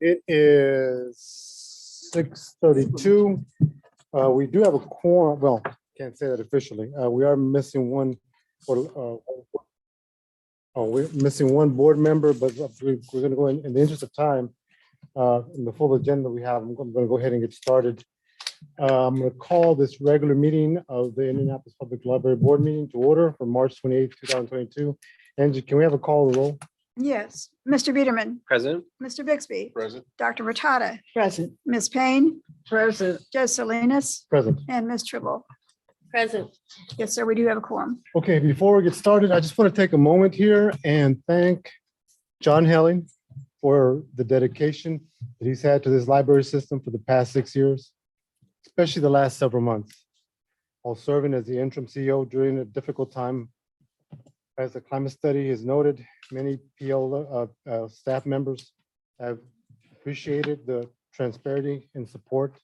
It is 6:32. We do have a quorum. Well, can't say that officially. We are missing one. We're missing one board member, but we're going to go in the interest of time. In the full agenda we have, I'm going to go ahead and get started. I'm going to call this regular meeting of the Indianapolis Public Library Board meeting to order for March 28th, 2022. Angie, can we have a call to roll? Yes, Mr. Biederman, Present. Mr. Bixby, Present. Dr. Rattata, Present. Ms. Payne, Present. Judge Salinas, Present. and Ms. Tribble. Present. Yes, sir, we do have a quorum. Okay, before we get started, I just want to take a moment here and thank John Helling for the dedication that he's had to this library system for the past 6 years, especially the last several months, while serving as the interim CEO during a difficult time. As the climate study has noted, many PL staff members have appreciated the transparency and support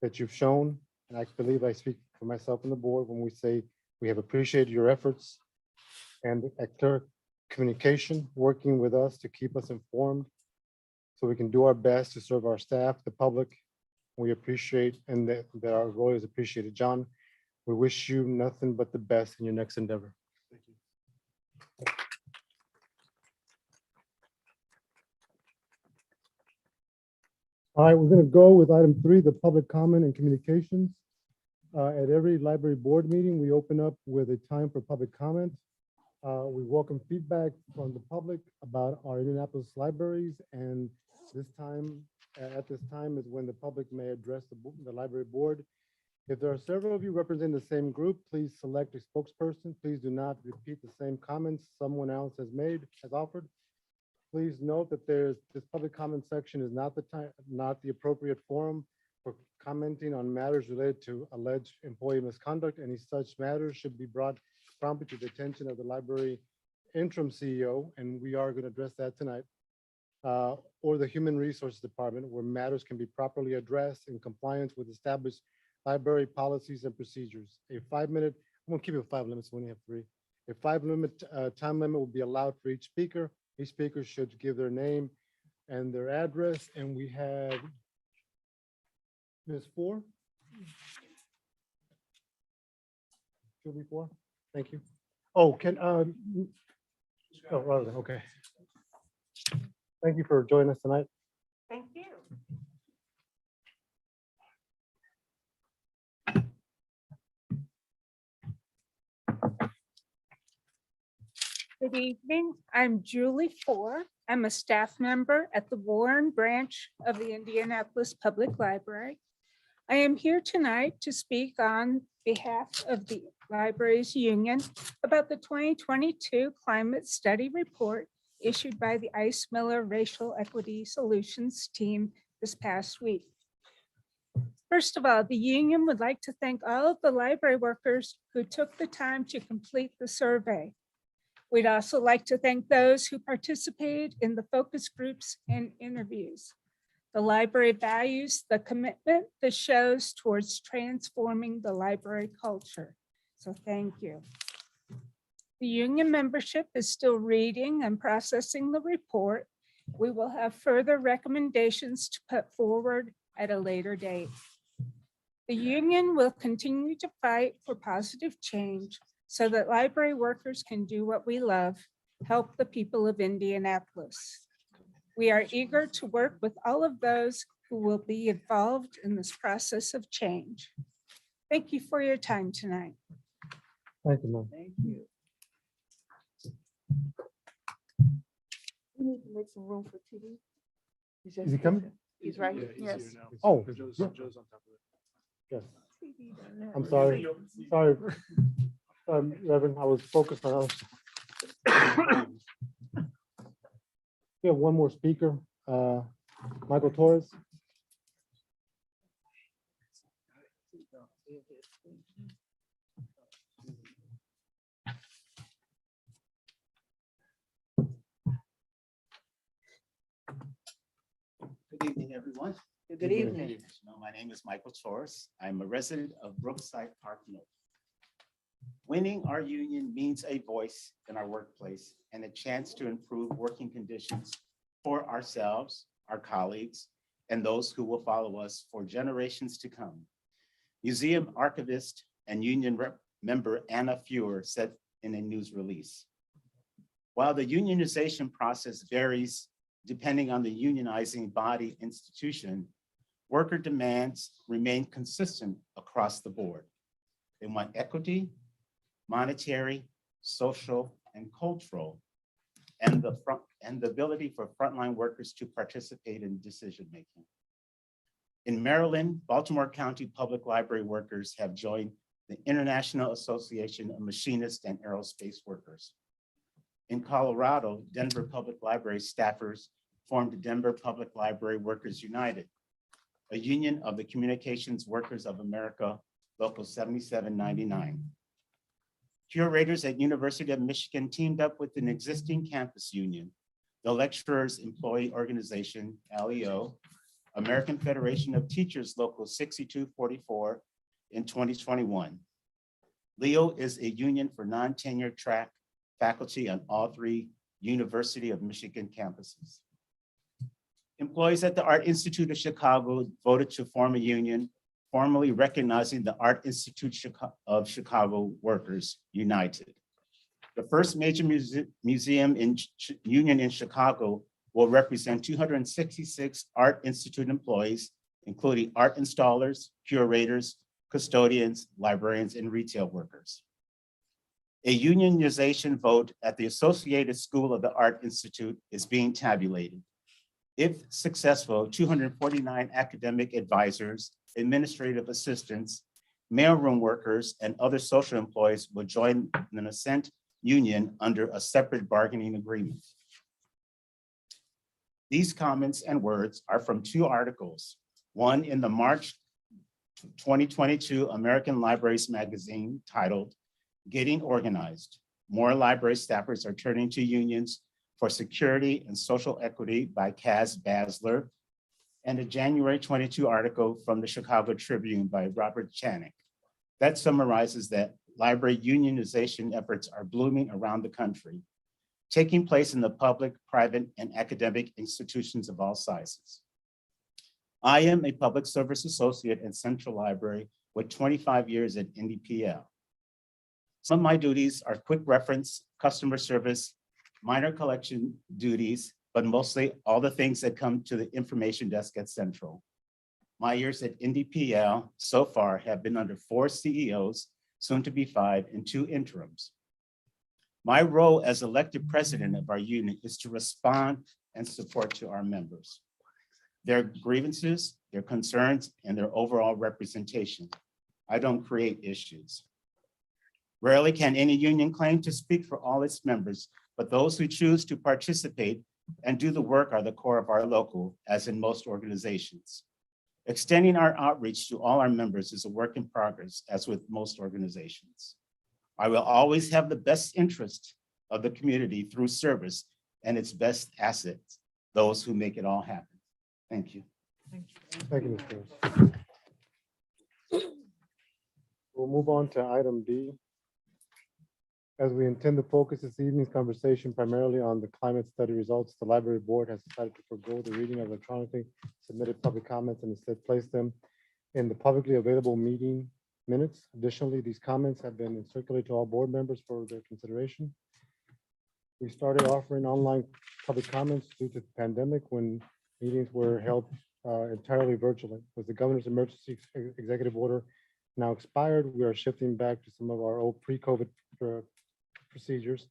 that you've shown. And I believe I speak for myself and the board when we say we have appreciated your efforts and clear communication, working with us to keep us informed so we can do our best to serve our staff, the public. We appreciate and that our role is appreciated. John, we wish you nothing but the best in your next endeavor. Thank you. All right, we're going to go with item 3, the public comment and communications. At every library board meeting, we open up with a time for public comment. We welcome feedback from the public about our Indianapolis libraries, and at this time is when the public may address the library board. If there are several of you representing the same group, please select a spokesperson. Please do not repeat the same comments someone else has offered. Please note that this public comment section is not the appropriate forum for commenting on matters related to alleged employee misconduct. Any such matters should be brought promptly to the attention of the library interim CEO, and we are going to address that tonight, or the Human Resources Department, where matters can be properly addressed in compliance with established library policies and procedures. A 5-minute, I'm going to keep it 5 limits, we only have 3. A 5-minute time limit will be allowed for each speaker. Each speaker should give their name and their address, and we have Ms. 4. Should be 4. Thank you. Oh, okay. Thank you for joining us tonight. Thank you. Good evening. I'm Julie Ford. I'm a staff member at the Warren branch of the Indianapolis Public Library. I am here tonight to speak on behalf of the Libraries Union about the 2022 Climate Study Report issued by the Ice Miller Racial Equity Solutions team this past week. First of all, the union would like to thank all of the library workers who took the time to complete the survey. We'd also like to thank those who participated in the focus groups and interviews. The library values the commitment that shows towards transforming the library culture. So thank you. The union membership is still reading and processing the report. We will have further recommendations to put forward at a later date. The union will continue to fight for positive change so that library workers can do what we love, help the people of Indianapolis. We are eager to work with all of those who will be involved in this process of change. Thank you for your time tonight. Thank you, ma'am. Thank you. We need to make some room for TV. Is he coming? He's right here. Yes. Oh, Joe's yeah. on top of it. Yes. TV down there. I'm sorry. Sorry, Reverend, I was focused on others. We have one more speaker, Michael Torres. Good evening, everyone. Good evening. My name is Michael Torres. I'm a resident of Brookside Park North. Winning our union means a voice in our workplace and a chance to improve working conditions for ourselves, our colleagues, and those who will follow us for generations to come. Museum archivist and union member Anna Fuhr said in a news release, while the unionization process varies depending on the unionizing body institution, worker demands remain consistent across the board. They want equity, monetary, social, and cultural, and the ability for frontline workers to participate in decision-making. In Maryland, Baltimore County Public Library workers have joined the International Association of Machinists and Aerospace Workers. In Colorado, Denver Public Library staffers formed Denver Public Library Workers United, a union of the Communications Workers of America, Local 7799. Curators at University of Michigan teamed up with an existing campus union, the Lecturers Employee Organization, LEO, American Federation of Teachers, Local 6244 in 2021. LEO is a union for non-tenured track faculty on all three University of Michigan campuses. Employees at the Art Institute of Chicago voted to form a union, formally recognizing the Art Institute of Chicago Workers United. The first major museum union in Chicago will represent 266 Art Institute employees, including art installers, curators, custodians, librarians, and retail workers. A unionization vote at the Associated School of the Art Institute is being tabulated. If successful, 249 academic advisors, administrative assistants, mailroom workers, and other social employees will join an Ascent union under a separate bargaining agreement. These comments and words are from two articles, one in the March 2022 American Libraries magazine titled, "Getting Organized. More library staffers are turning to unions for security and social equity" by Kaz Basler, and a January 22 article from the Chicago Tribune by Robert Chanik that summarizes that library unionization efforts are blooming around the country, taking place in the public, private, and academic institutions of all sizes. I am a public service associate at Central Library with 25 years at IndyPL. Some of my duties are quick reference, customer service, minor collection duties, but mostly all the things that come to the information desk at Central. My years at IndyPL so far have been under 4 CEOs, soon to be 5, and 2 interims. My role as elected president of our union is to respond and support to our members, their grievances, their concerns, and their overall representation. I don't create issues. Rarely can any union claim to speak for all its members, but those who choose to participate and do the work are the core of our local, as in most organizations. Extending our outreach to all our members is a work in progress, as with most organizations. I will always have the best interest of the community through service and its best assets, those who make it all happen. Thank you. Thank you, Mr. Pierce. We'll move on to item D. As we intend to focus this evening's conversation primarily on the climate study results, the library board has decided to forego the reading of electronically submitted public comments and instead place them in the publicly available meeting minutes. Additionally, these comments have been circulated to all board members for their consideration. We started offering online public comments due to the pandemic when meetings were held entirely virtually. With the governor's emergency executive order now expired, we are shifting back to some of our old pre-COVID procedures.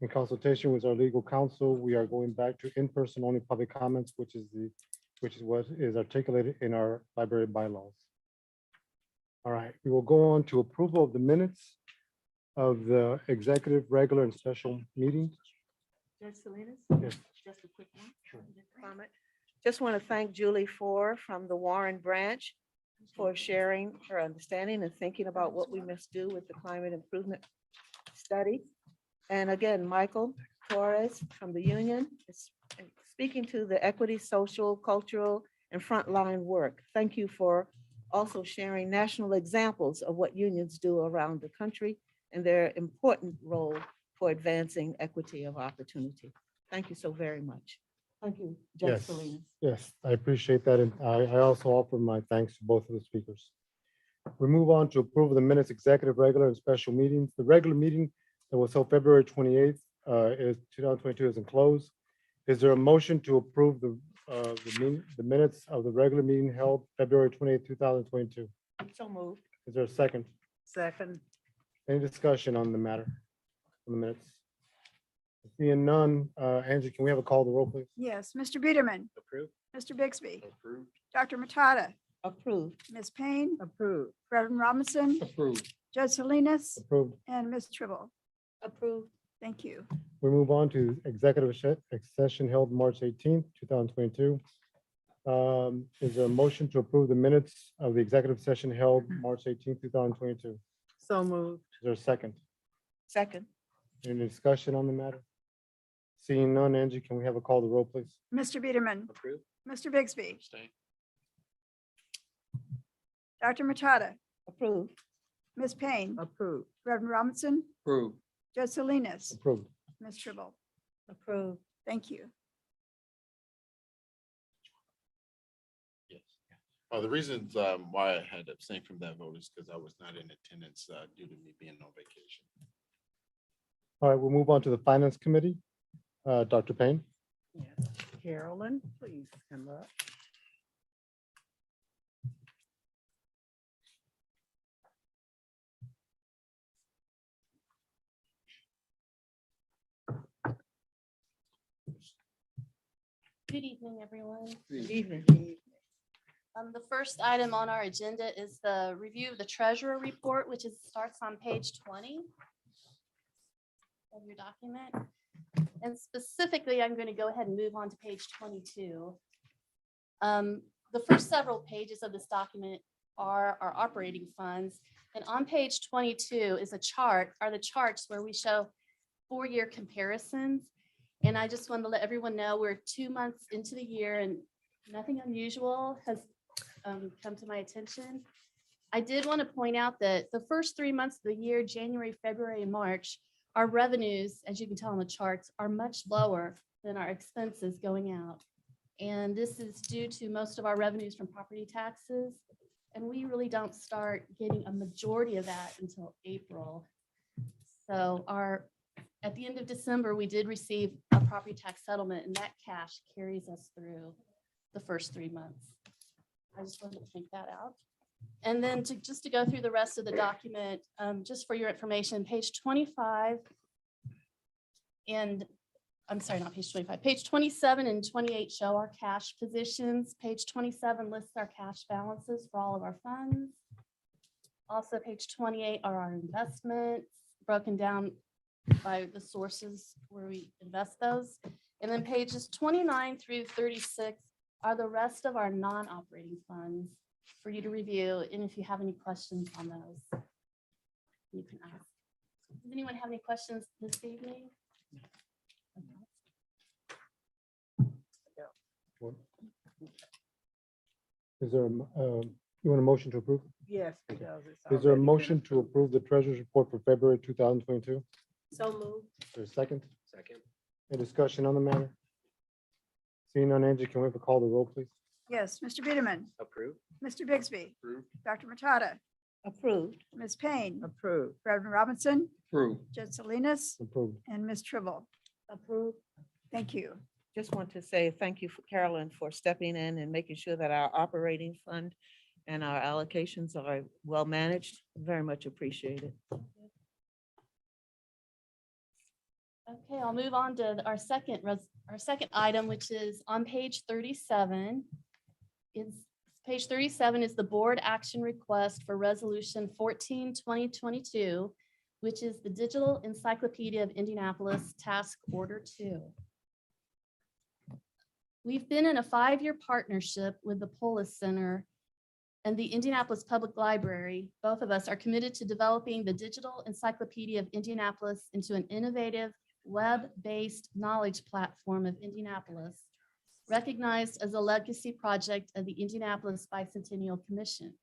In consultation with our legal counsel, we are going back to in-person only public comments, which is what is articulated in our library bylaws. All right, we will go on to approval of the minutes of the executive, regular, and special meetings. Judge Salinas? Yes. Just a quick one. Sure. Comment. Just want to thank Julie Ford from the Warren branch for sharing her understanding and thinking about what we must do with the climate improvement study. And again, Michael Torres from the union is speaking to the equity, social, cultural, and frontline work. Thank you for also sharing national examples of what unions do around the country and their important role for advancing equity of opportunity. Thank you so very much. Thank you, Yes. Judge Salinas. Yes, I appreciate that. And I also offer my thanks to both of the speakers. We move on to approve of the minutes, executive, regular, and special meetings. The regular meeting that was held February 28th is 2022 is enclosed. Is there a motion to approve the minutes of the regular meeting held February 28th, 2022? So moved. Is there a second? Second. Any discussion on the matter, on the minutes? Seeing none, Angie, can we have a call to roll, please? Yes, Mr. Biederman, Approved. Mr. Bixby, Approved. Dr. Matata, Approved. Ms. Payne, Approved. Reverend Robinson, Approved. Judge Salinas, Approved. and Ms. Tribble. Approved. Thank you. We move on to executive session held March 18th, 2022. Is there a motion to approve the minutes of the executive session held March 18th, 2022? So moved. Is there a second? Second. Any discussion on the matter? Seeing none, Angie, can we have a call to roll, please? Mr. Biederman, Approved. Mr. Bixby, Abstain. Dr. Matata, Approved. Ms. Payne, Approved. Reverend Robinson, Approved. Judge Salinas, Approved. Ms. Tribble. Approved. Thank you. Yes. The reasons why I had abstained from that vote is because I was not in attendance due to me being on vacation. All right, we'll move on to the Finance Committee. Dr. Payne. Yes. Carolyn, please come up. Good evening, everyone. Good evening. The first item on our agenda is the review of the treasurer report, which starts on page 20 of your document. And specifically, I'm going to go ahead and move on to page 22. The first several pages of this document are our operating funds. And on page 22 is the charts where we show 4-year comparisons. And I just wanted to let everyone know we're 2 months into the year and nothing unusual has come to my attention. I did want to point out that the first 3 months of the year, January, February, and March, our revenues, as you can tell on the charts, are much lower than our expenses going out. And this is due to most of our revenues from property taxes. And we really don't start getting a majority of that until April. So at the end of December, we did receive a property tax settlement, and that cash carries us through the first 3 months. I just wanted to point that out. And then just to go through the rest of the document, just for your information, page 25 and I'm sorry, not page 25, page 27 and 28 show our cash positions. Page 27 lists our cash balances for all of our funds. Also, page 28 are our investments broken down by the sources where we invest those. And then pages 29 through 36 are the rest of our non-operating funds for you to review. And if you have any questions on those, you can ask. Does anyone have any questions this evening? Is there, you want a motion to approve? Yes. Is there a motion to approve the treasurer's report for February 2022? So moved. Is there a second? Second. Any discussion on the matter? Seeing none, Angie, can we have a call to roll, please? Yes, Mr. Biederman, Approved. Mr. Bixby, Approved. Dr. Matata, Approved. Ms. Payne, Approved. Reverend Robinson, Approved. Judge Salinas, Approved. and Ms. Tribble. Approved. Thank you. Just want to say thank you for Carolyn for stepping in and making sure that our operating fund and our allocations are well managed. Very much appreciated. Okay, I'll move on to our second item, which is on page 37. Page 37 is the board action request for resolution 14/2022, which is the Digital Encyclopedia of Indianapolis Task Order 2. We've been in a 5-year partnership with the Polis Center and the Indianapolis Public Library. Both of us are committed to developing the Digital Encyclopedia of Indianapolis into an innovative web-based knowledge platform of Indianapolis, recognized as a legacy project of the Indianapolis Bicentennial Commission.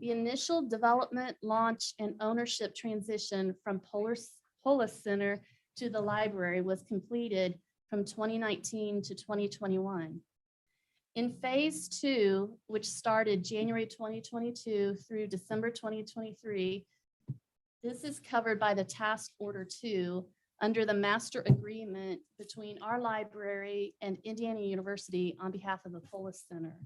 The initial development, launch, and ownership transition from Polis Center to the library was completed from 2019 to 2021. In phase 2, which started January 2022 through December 2023, this is covered by the Task Order 2 under the master agreement between our library and Indiana University on behalf of the Polis Center.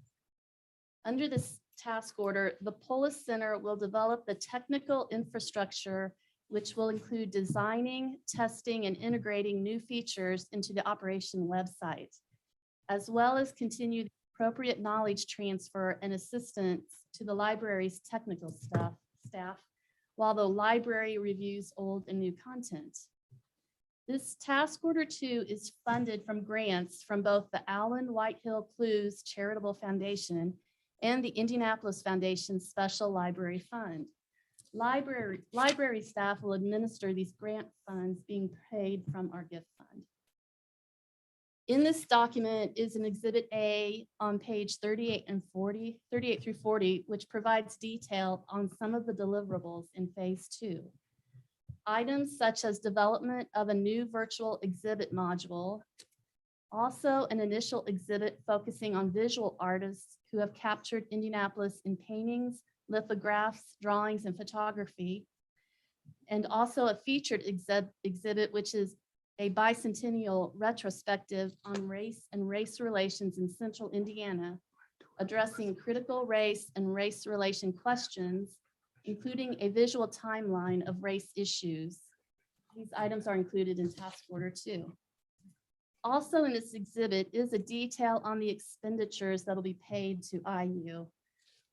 Under this task order, the Polis Center will develop the technical infrastructure, which will include designing, testing, and integrating new features into the operation website, as well as continue the appropriate knowledge transfer and assistance to the library's technical staff, while the library reviews old and new content. This task order 2 is funded from grants from both the Allen Whitehill Clues Charitable Foundation and the Indianapolis Foundation Special Library Fund. Library staff will administer these grant funds being paid from our gift fund. In this document is an Exhibit A on page 38 through 40, which provides detail on some of the deliverables in phase 2. Items such as development of a new virtual exhibit module, also an initial exhibit focusing on visual artists who have captured Indianapolis in paintings, lithographs, drawings, and photography, and also a featured exhibit, which is a bicentennial retrospective on race and race relations in Central Indiana, addressing critical race and race relation questions, including a visual timeline of race issues. These items are included in Task Order 2. Also in this exhibit is a detail on the expenditures that will be paid to IU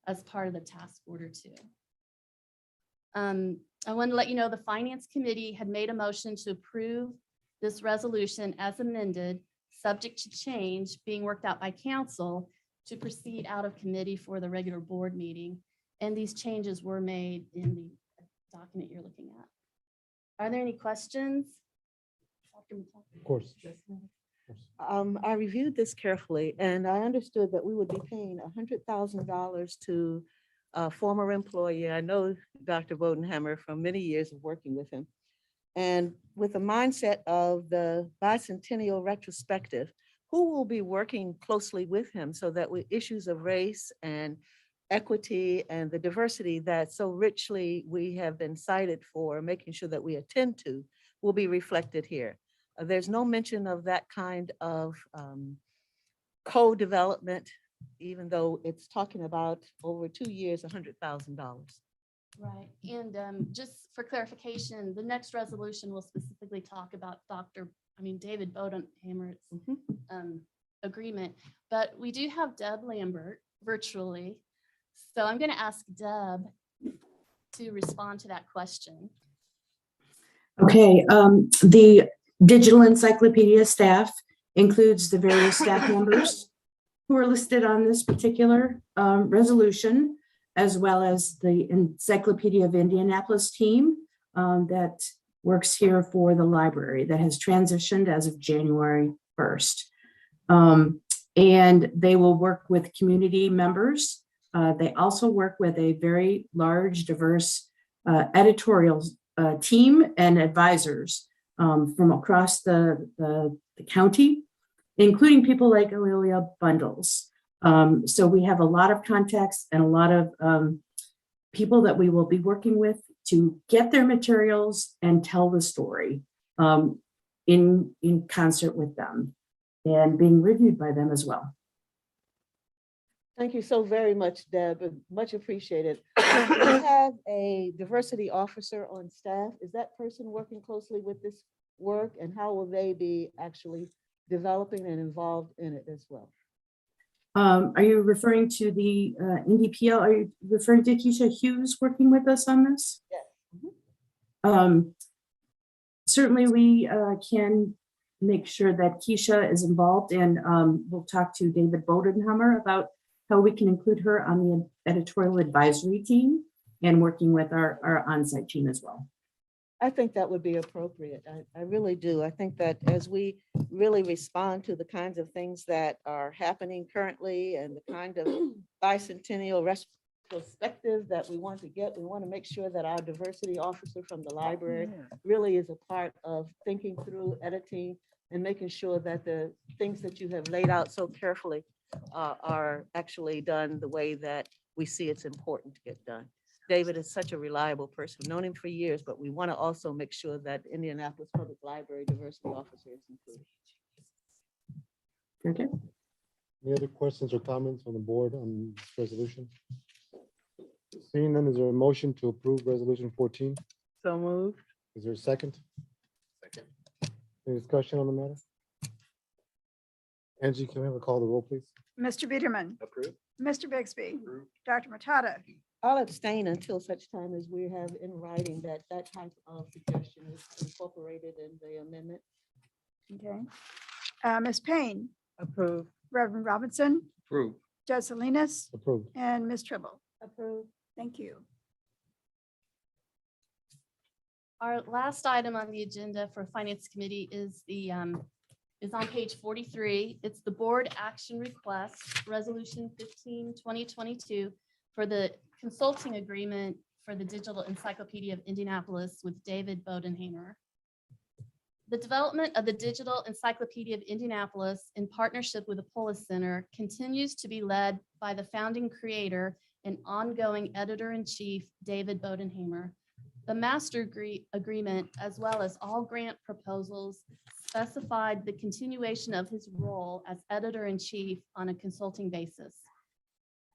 as part of the Task Order 2. I want to let you know the Finance Committee had made a motion to approve this resolution as amended, subject to change being worked out by council to proceed out of committee for the regular board meeting. And these changes were made in the document you're looking at. Are there any questions? Of course. I reviewed this carefully and I understood that we would be paying $100,000 to a former employee. I know Dr. Bodenhamer from many years of working with him. And with the mindset of the bicentennial retrospective, who will be working closely with him so that with issues of race and equity and the diversity that so richly we have been cited for, making sure that we attend to, will be reflected here. There's no mention of that kind of co-development, even though it's talking about over 2 years, $100,000. Right, and just for clarification, the next resolution will specifically talk about David Bodenhamer's agreement, but we do have Deb Lambert virtually. So I'm going to ask Deb to respond to that question. Okay, the digital encyclopedia staff includes the various staff members who are listed on this particular resolution, as well as the Encyclopedia of Indianapolis team that works here for the library that has transitioned as of January 1st. And they will work with community members. They also work with a very large, diverse editorial team and advisors from across the county, including people like Aurelia Bundles. So we have a lot of contacts and a lot of people that we will be working with to get their materials and tell the story in concert with them and being reviewed by them as well. Thank you so very much, Deb. Much appreciated. We have a diversity officer on staff. Is that person working closely with this work, and how will they be actually developing and involved in it as well? Are you referring to the IndyPL? Are you referring to Keisha Hughes working with us on this? Yes. Certainly we can make sure that Keisha is involved, and we'll talk to David Bodenhamer about how we can include her on the editorial advisory team and working with our on-site team as well. I think that would be appropriate. I really do. I think that as we really respond to the kinds of things that are happening currently and the kind of bicentennial retrospective that we want to get, we want to make sure that our diversity officer from the library really is a part of thinking through editing and making sure that the things that you have laid out so carefully are actually done the way that we see it's important to get done. David is such a reliable person. We've known him for years, but we want to also make sure that Indianapolis Public Library diversity officer is included. Okay. Any other questions or comments on the board on this resolution? Seeing none, is there a motion to approve resolution 14? So moved. Is there a second? Second. Any discussion on the matter? Angie, can we have a call to roll, please? Mr. Biederman, Approved. Mr. Bixby, Approved. Dr. Matata, I'll abstain until such time as we have in writing that that type of suggestion is incorporated in the amendment. okay. Ms. Payne, Approved. Reverend Robinson, Approved. Judge Salinas, Approved. and Ms. Tribble. Approved. Thank you. Our last item on the agenda for Finance Committee is is on page 43. It's the board action request, Resolution 15, 2022, for the consulting agreement for the Digital Encyclopedia of Indianapolis with David Bodenhamer. The development of the Digital Encyclopedia of Indianapolis in partnership with the Polis Center continues to be led by the founding creator and ongoing editor-in-chief, David Bodenhamer. The master agreement, as well as all grant proposals, specified the continuation of his role as editor-in-chief on a consulting basis.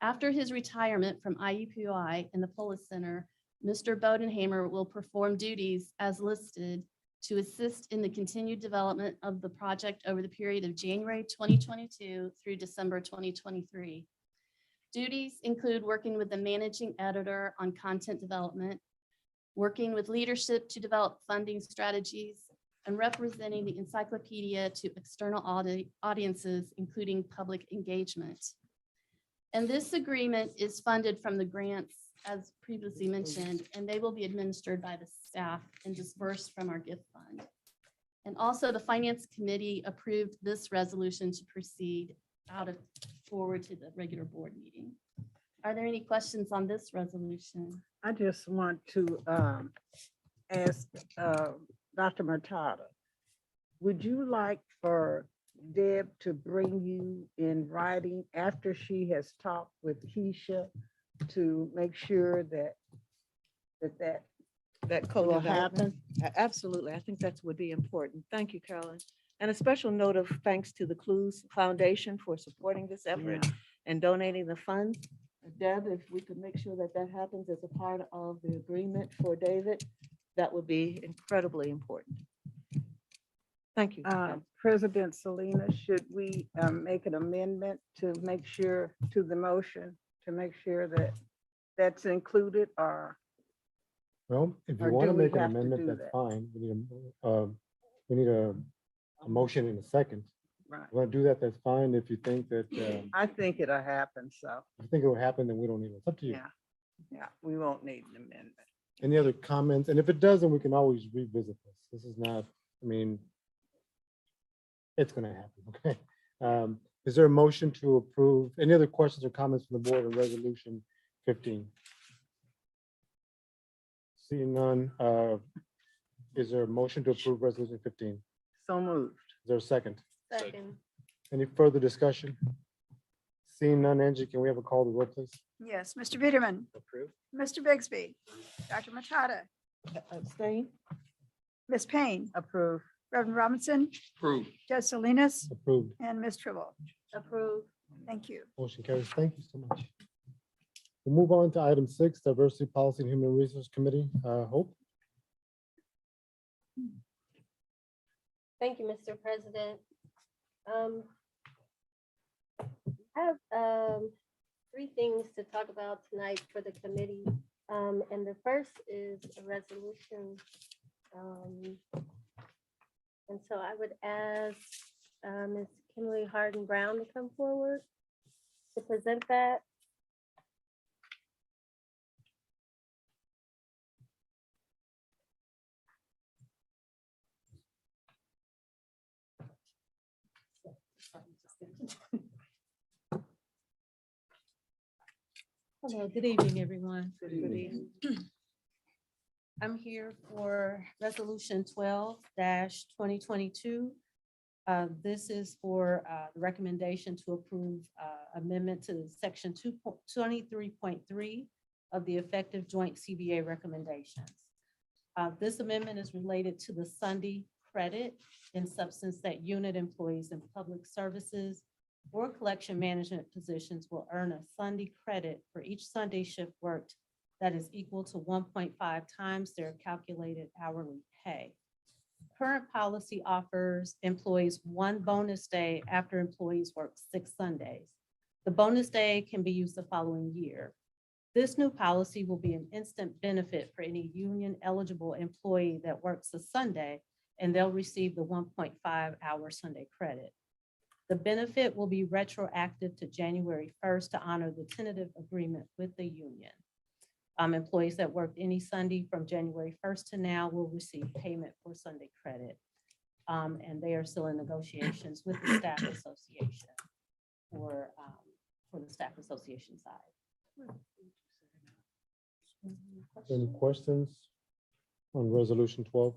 After his retirement from IUPUI and the Polis Center, Mr. Bodenhamer will perform duties as listed to assist in the continued development of the project over the period of January 2022 through December 2023. Duties include working with the managing editor on content development, working with leadership to develop funding strategies, and representing the encyclopedia to external audiences, including public engagement. And this agreement is funded from the grants, as previously mentioned, and they will be administered by the staff and dispersed from our gift fund. And also the Finance Committee approved this resolution to proceed forward to the regular board meeting. Are there any questions on this resolution? I just want to ask Dr. Matata, would you like for Deb to bring you in writing after she has talked with Keisha to make sure that That will co-development. happen? Absolutely. I think that would be important. Thank you, Carolyn. And a special note of thanks to the Clues Foundation for supporting this effort Yeah. and donating the funds. Deb, if we could make sure that that happens as a part of the agreement for David, that would be incredibly important. Thank you. Deb. President Salinas, should we make an amendment to make sure to the motion, to make sure that that's included, or? Well, if you Or want do to we make an have to amendment, do that's that? fine. We need a motion in a second. Right. If you want to do that, that's fine. If you think that, I think it'll happen, so, if you think it will happen, then we don't need it. It's up to you. yeah, we won't need an amendment. Any other comments? And if it doesn't, we can always revisit this. This is not, I mean, it's gonna happen, okay? Is there a motion to approve? Any other questions or comments from the board on resolution 15? Seeing none, is there a motion to approve resolution 15? Is So moved. there a second? Second. Any further discussion? Seeing none, Angie, can we have a call to roll, please? Yes, Mr. Biederman, Approved. Mr. Bixby, Dr. Matata, Abstain? Ms. Payne, Approved. Reverend Robinson, Approved. Judge Salinas, Approved. and Ms. Tribble. Approved. Thank you. Motion carries. Thank you so much. We'll move on to item 6, Diversity Policy and Human Resource Committee. Hope? Thank you, Mr. President. I have 3 things to talk about tonight for the committee. And the first is a resolution. And so I would ask Ms. Kimberly Harden Brown to come forward to present that. Hello, good evening, everyone. Good evening. I'm here for Resolution 12-2022, This is for the recommendation to approve amendment to section 23.3 of the effective joint CBA recommendations. This amendment is related to the Sunday credit in substance that unit employees in public services or collection management positions will earn a Sunday credit for each Sunday shift worked that is equal to 1.5 times their calculated hourly pay. Current policy offers employees one bonus day after employees work 6 Sundays. The bonus day can be used the following year. This new policy will be an instant benefit for any union eligible employee that works a Sunday, and they'll receive the 1.5 hour Sunday credit. The benefit will be retroactive to January 1st to honor the tentative agreement with the union. Employees that worked any Sunday from January 1st to now will receive payment for Sunday credit. And they are still in negotiations with the staff association for the staff association side. Any questions on resolution 12?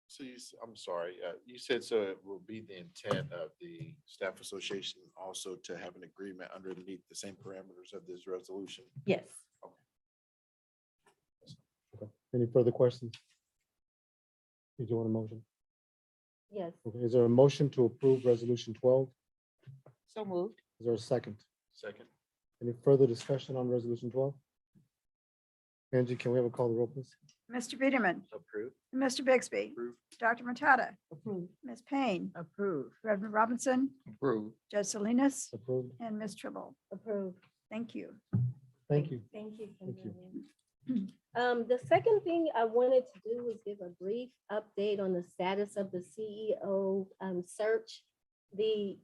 So I'm sorry, you said so it will be the intent of the staff association also to have an agreement underneath the same parameters of this resolution? Yes. Okay. Any further questions? Did you want a motion? Yes. Okay, is there a motion to approve resolution 12? So moved. Is there a second? Second. Any further discussion on resolution 12? Angie, can we have a call to roll, please? Mr. Peterman, Approved. Mr. Bixby, Approved. Dr. Matata, Approved. Ms. Payne, Approved. Reverend Robinson, Approved. Judge Salinas, Approved. and Ms. Tribble. Approved. Thank you. Thank you. Thank you. Thank you. The second thing I wanted to do was give a brief update on the status of the CEO search. The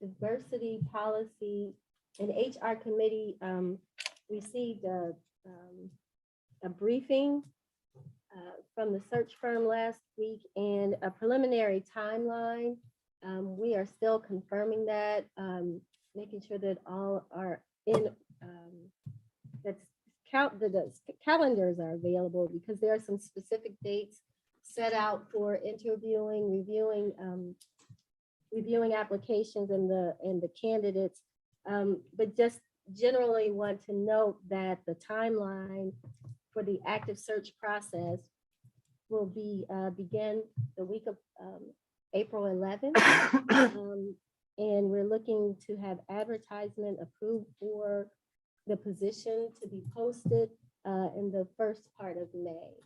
diversity policy and HR committee received a briefing from the search firm last week and a preliminary timeline. We are still confirming that, making sure that all are in, that the calendars are available, because there are some specific dates set out for interviewing, reviewing applications and the candidates. But just generally want to note that the timeline for the active search process will be begin the week of April 11th. And we're looking to have advertisement approved for the position to be posted in the first part of May.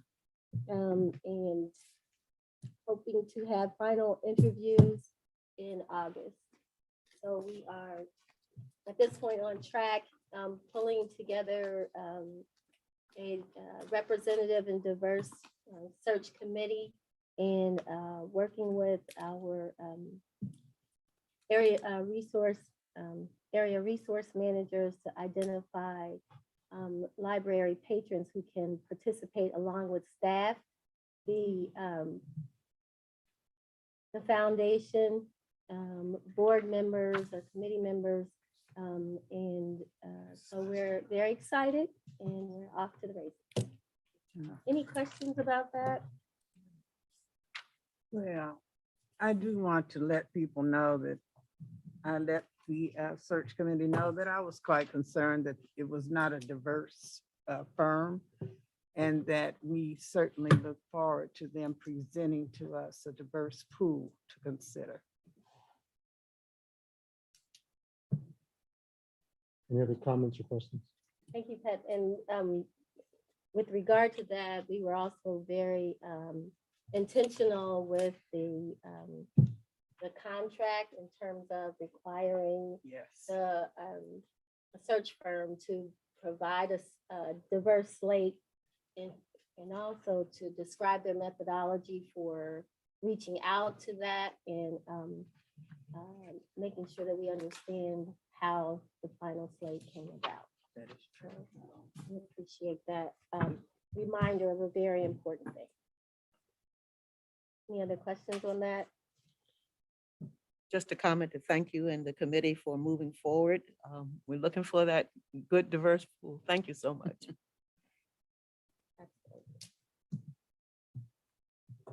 And hoping to have final interviews in August. So we are at this point on track, pulling together a representative and diverse search committee, and working with our area resource managers to identify library patrons who can participate along with staff. The foundation, board members, committee members, and so we're very excited and we're off to the races. Any questions about that? Well, I do want to let people know that I let the search committee know that I was quite concerned that it was not a diverse firm, and that we certainly look forward to them presenting to us a diverse pool to consider. Any other comments or questions? Thank you, Pat. And with regard to that, we were also very intentional with the contract in terms of requiring Yes. the search firm to provide us a diverse slate, and also to describe their methodology for reaching out to that, and making sure that we understand how the final slate came about. That is So, we appreciate that reminder of a very important thing. Any other questions on that? Just a comment to thank you and the committee for moving forward. We're looking for that good diverse pool. Thank you so much.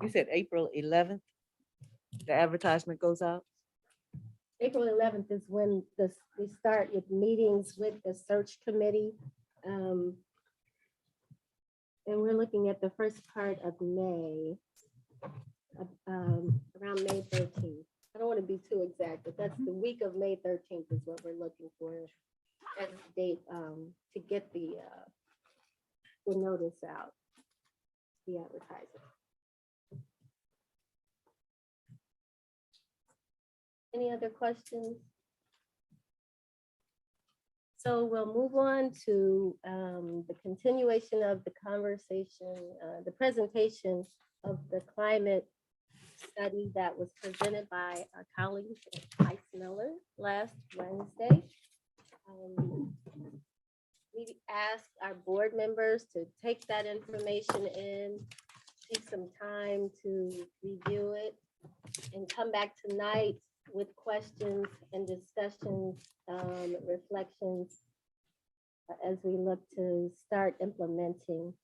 You said April 11th? the advertisement goes out? April 11th is when we start with meetings with the search committee. And we're looking at the first part of May, around May 13th. I don't want to be too exact, but that's the week of May 13th is what we're looking for as the date to get the notice out, the advertising. Any other questions? So we'll move on to the continuation of the conversation, the presentation of the climate study that was presented by our colleagues at Mike Miller last Wednesday. We asked our board members to take that information in, take some time to review it, and come back tonight with questions and discussions, reflections as we look to start implementing.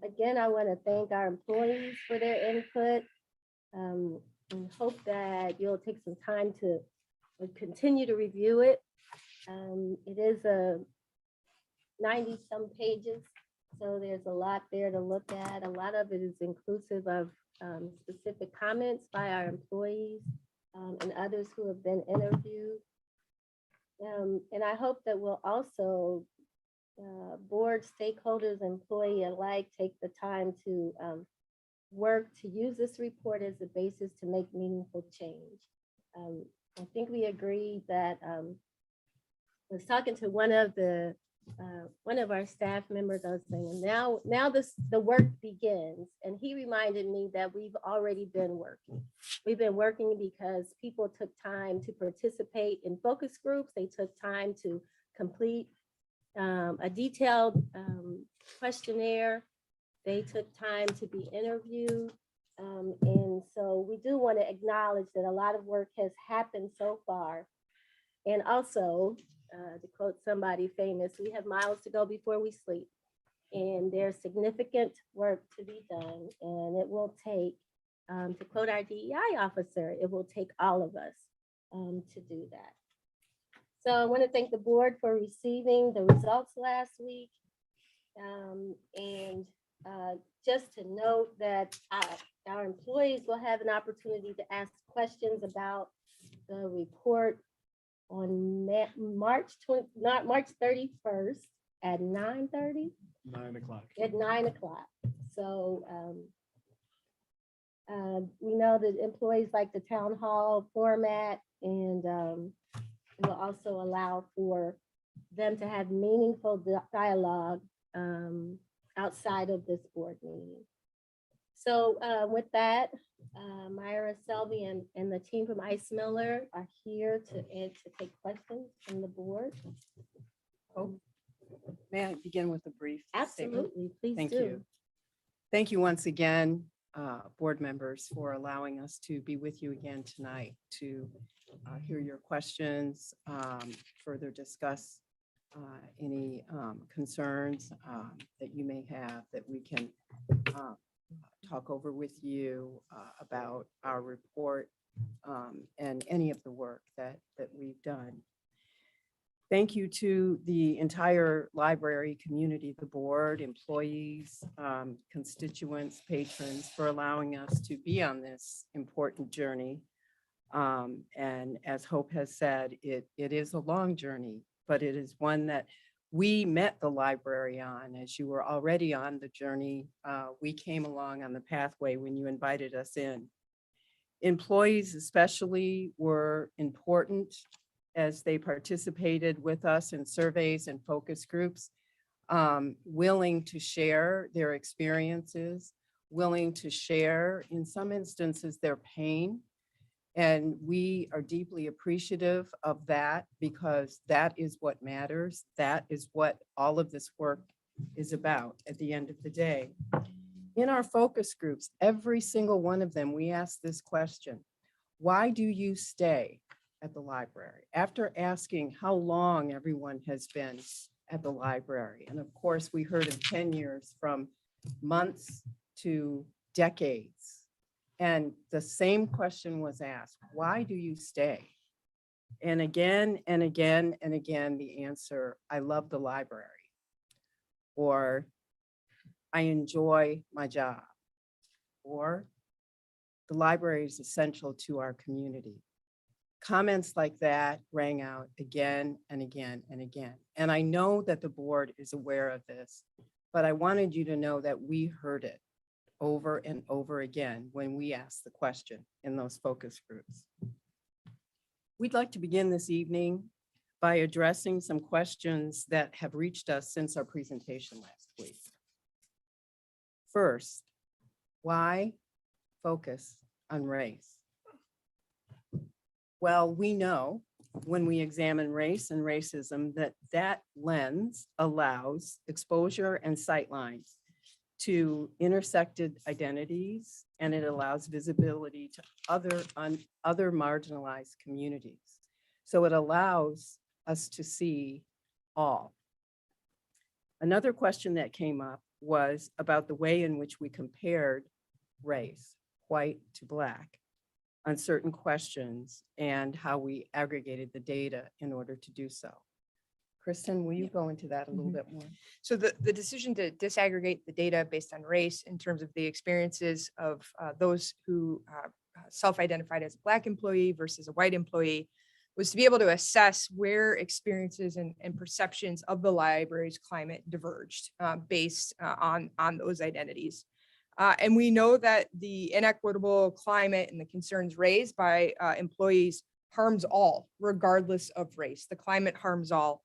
Again, I want to thank our employees for their input, and hope that you'll take some time to continue to review it. It is a 90-some pages, so there's a lot there to look at. A lot of it is inclusive of specific comments by our employees and others who have been interviewed. And I hope that we'll also, board stakeholders, employee alike, take the time to work to use this report as a basis to make meaningful change. I think we agreed that I was talking to one of our staff members. I was saying, now the work begins, and he reminded me that we've already been working. We've been working because people took time to participate in focus groups. They took time to complete a detailed questionnaire. They took time to be interviewed. And so we do want to acknowledge that a lot of work has happened so far. And also, to quote somebody famous, we have miles to go before we sleep. And there's significant work to be done. And it will take, to quote our DEI officer, it will take all of us to do that. So I want to thank the board for receiving the results last week. And just to note that our employees will have an opportunity to ask questions about the report on March 31st at 9:30. 9 o'clock. At 9 o'clock. So we know that employees like the town hall format, and it will also allow for them to have meaningful dialogue outside of this board meeting. So with that, Myra, Selby, and the team from Ice Miller are here to take questions from the board. May I begin with a brief statement? Absolutely, please Thank do. you. Thank you once again, board members, for allowing us to be with you again tonight to hear your questions, further discuss any concerns that you may have that we can talk over with you about our report and any of the work that we've done. Thank you to the entire library community, the board, employees, constituents, patrons, for allowing us to be on this important journey. And as Hope has said, it is a long journey, but it is one that we met the library on. As you were already on the journey, we came along on the pathway when you invited us in. Employees especially were important as they participated with us in surveys and focus groups, willing to share their experiences, willing to share, in some instances, their pain. And we are deeply appreciative of that, because that is what matters. That is what all of this work is about at the end of the day. In our focus groups, every single one of them, we ask this question: why do you stay at the library? After asking how long everyone has been at the library. And of course, we heard of 10 years, from months to decades. And the same question was asked, why do you stay? And again and again and again, the answer, I love the library. Or I enjoy my job. Or the library is essential to our community. Comments like that rang out again and again and again. And I know that the board is aware of this, but I wanted you to know that we heard it over and over again when we asked the question in those focus groups. We'd like to begin this evening by addressing some questions that have reached us since our presentation last week. First, why focus on race? Well, we know when we examine race and racism that that lens allows exposure and sightlines to intersected identities, and it allows visibility to other marginalized communities. So it allows us to see all. Another question that came up was about the way in which we compared race, white to Black, on certain questions and how we aggregated the data in order to do so. Kristen, will you go into that a little bit more? So the decision to disaggregate the data based on race in terms of the experiences of those who self-identified as a Black employee versus a white employee was to be able to assess where experiences and perceptions of the library's climate diverged based on those identities. And we know that the inequitable climate and the concerns raised by employees harms all, regardless of race. The climate harms all,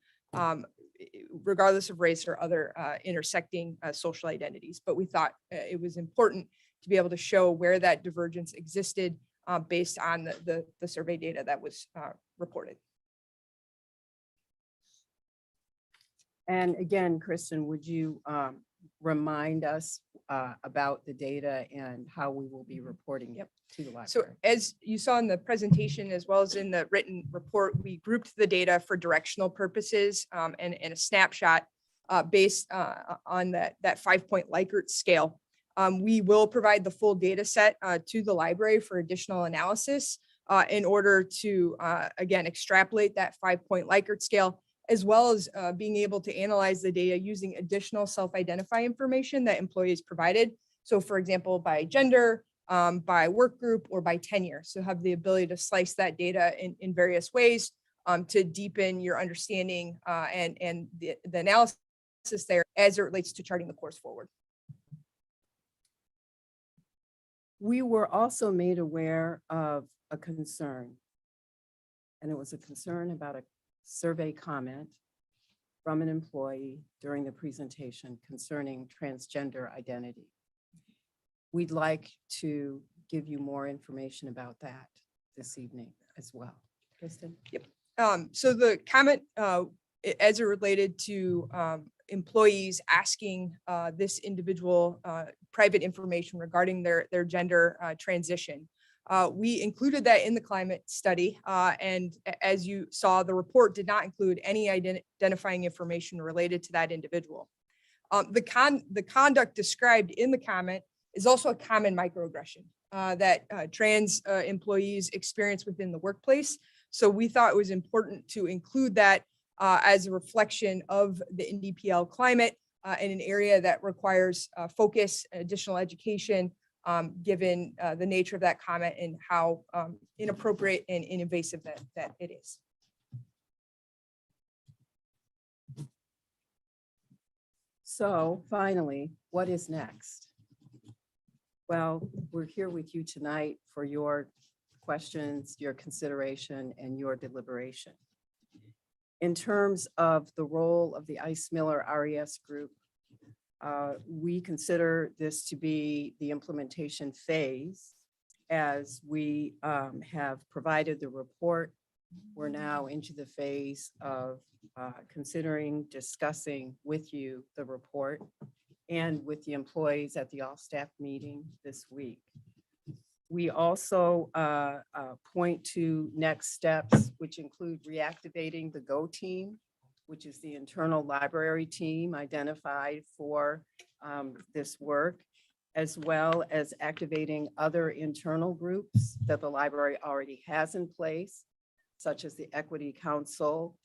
regardless of race or other intersecting social identities. But we thought it was important to be able to show where that divergence existed based on the survey data that was reported. And again, Kristen, would you remind us about the data and how we will be reporting it to the library? So as you saw in the presentation, as well as in the written report, we grouped the data for directional purposes and a snapshot based on that 5-point Likert scale. We will provide the full data set to the library for additional analysis in order to, again, extrapolate that 5-point Likert scale, as well as being able to analyze the data using additional self-identify information that employees provided. So for example, by gender, by work group, or by tenure. So have the ability to slice that data in various ways to deepen your understanding and the analysis there as it relates to charting the course forward. We were also made aware of a concern, and it was a concern about a survey comment from an employee during the presentation concerning transgender identity. We'd like to give you more information about that this evening as well. Kristen? Yep. So the comment as it related to employees asking this individual private information regarding their gender transition. We included that in the climate study, and as you saw, the report did not include any identifying information related to that individual. The conduct described in the comment is also a common microaggression that trans employees experience within the workplace. So we thought it was important to include that as a reflection of the IndyPL climate in an area that requires focus, additional education, given the nature of that comment and how inappropriate and invasive that it is. So finally, what is next? Well, we're here with you tonight for your questions, your consideration, and your deliberation. In terms of the role of the Ice Miller RES group, we consider this to be the implementation phase. As we have provided the report, we're now into the phase of considering, discussing with you the report and with the employees at the all-staff meeting this week. We also point to next steps, which include reactivating the GO team, which is the internal library team identified for this work, as well as activating other internal groups that the library already has in place, such as the Equity Council,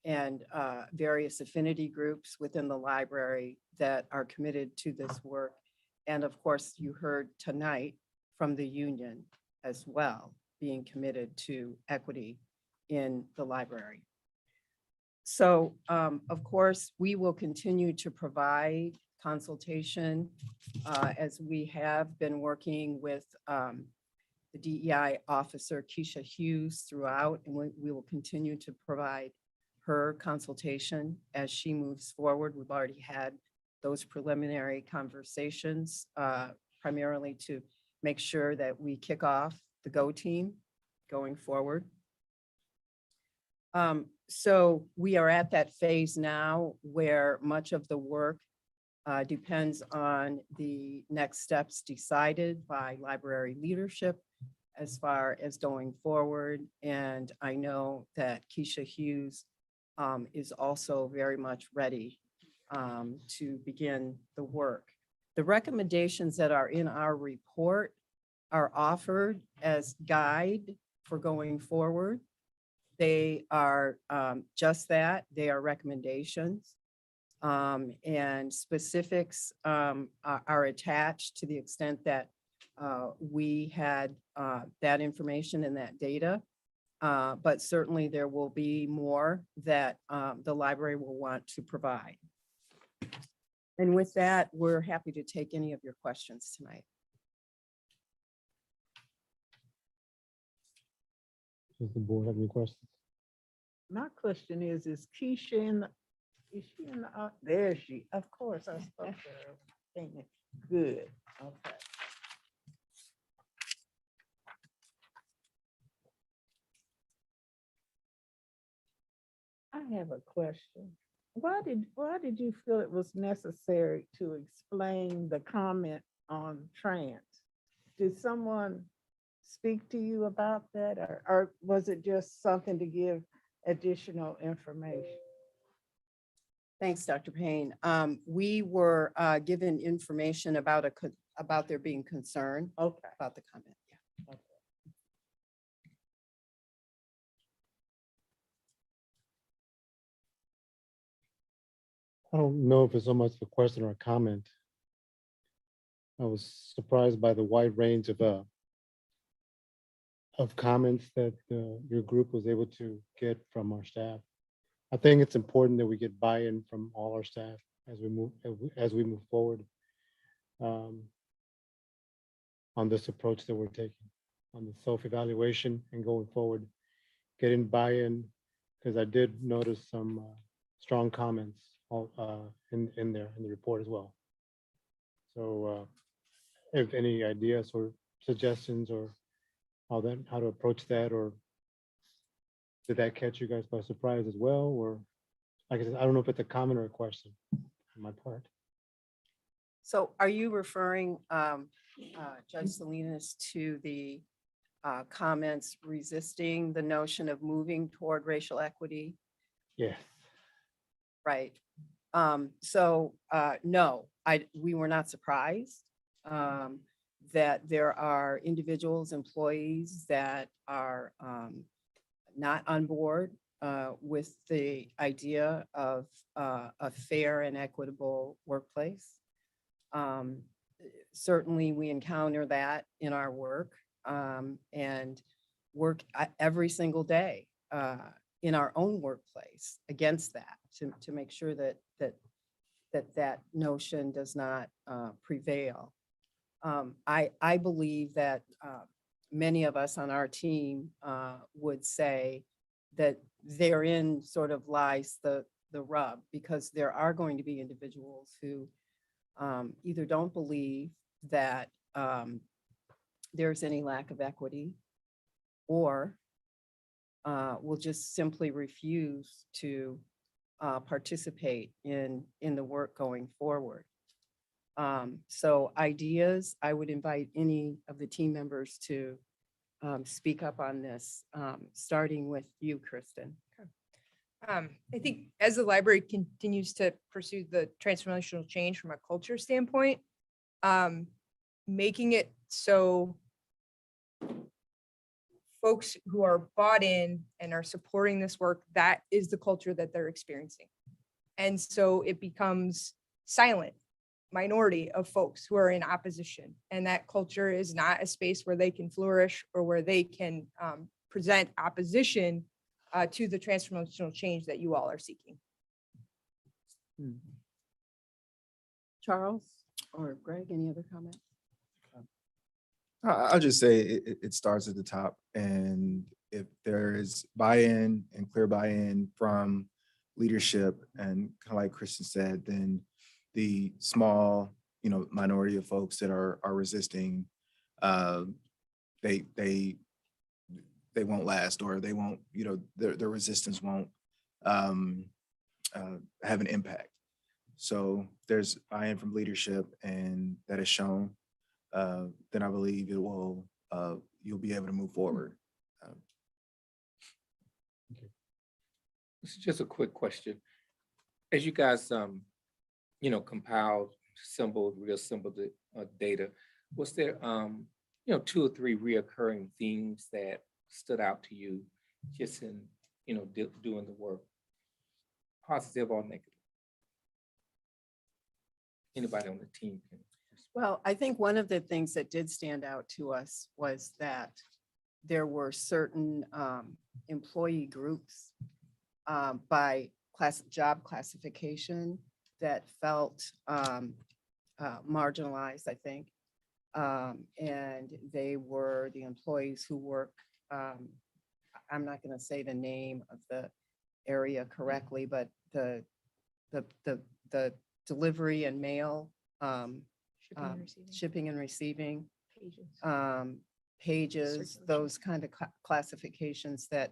and various affinity groups within the library that are committed to this work. And of course, you heard tonight from the union as well, being committed to equity in the library. So of course, we will continue to provide consultation as we have been working with the DEI officer, Keisha Hughes, throughout, and we will continue to provide her consultation as she moves forward. We've already had those preliminary conversations, primarily to make sure that we kick off the GO team going forward. So we are at that phase now where much of the work depends on the next steps decided by library leadership as far as going forward. And I know that Keisha Hughes is also very much ready to begin the work. The recommendations that are in our report are offered as guide for going forward. They are just that, they are recommendations. And specifics are attached to the extent that we had that information and that data. But certainly there will be more that the library will want to provide. And with that, we're happy to take any of your questions tonight. Does the board have any questions? My question is Keisha in the, is she in the, there she, of course, I spoke to her. Thinking, good, okay. I have a question. Why did you feel it was necessary to explain the comment on trans? Did someone speak to you about that, or was it just something to give additional information? Thanks, Dr. Payne. We were given information about about there being concern Okay. about the comment. Yeah. I don't know if it's so much a question or a comment. I was surprised by the wide range of comments that your group was able to get from our staff. I think it's important that we get buy-in from all our staff as we move forward on this approach that we're taking, on the self-evaluation and going forward, getting buy-in, because I did notice some strong comments in there in the report as well. So if any ideas or suggestions or how to approach that, or did that catch you guys by surprise as well? Or like I said, I don't know if it's a comment or a question on my part. So are you referring, Judge Salinas, to the comments resisting the notion of moving toward racial equity? Yes. Right. So no, we were not surprised that there are individuals, employees that are not on board with the idea of a fair and equitable workplace. Certainly we encounter that in our work and work every single day in our own workplace against that to make sure that notion does not prevail. I believe that many of us on our team would say that therein sort of lies the rub, because there are going to be individuals who either don't believe that there's any lack of equity, or will just simply refuse to participate in the work going forward. So ideas, I would invite any of the team members to speak up on this, starting with you, Kristen. I think as the library continues to pursue the transformational change from a culture standpoint, making it so folks who are bought in and are supporting this work, that is the culture that they're experiencing. And so it becomes silent minority of folks who are in opposition. And that culture is not a space where they can flourish or where they can present opposition to the transformational change that you all are seeking. Charles or Greg, any other comments? I'll just say it starts at the top, and if there is buy-in and clear buy-in from leadership, and kind of like Kristen said, then the small, minority of folks that are resisting, they won't last, or they won't, their resistance won't have an impact. So there's buy-in from leadership, and that is shown. Then I believe it will, you'll be able to move forward. This is just a quick question. As you guys, compiled, reassembled the data, was there, 2 or 3 reoccurring themes that stood out to you just in, doing the work, positive or negative? Anybody on the team can. Well, I think one of the things that did stand out to us was that there were certain employee groups by job classification that felt marginalized, I think. And they were the employees who work, I'm not going to say the name of the area correctly, but the delivery and mail, shipping and receiving, pages, those kind of classifications that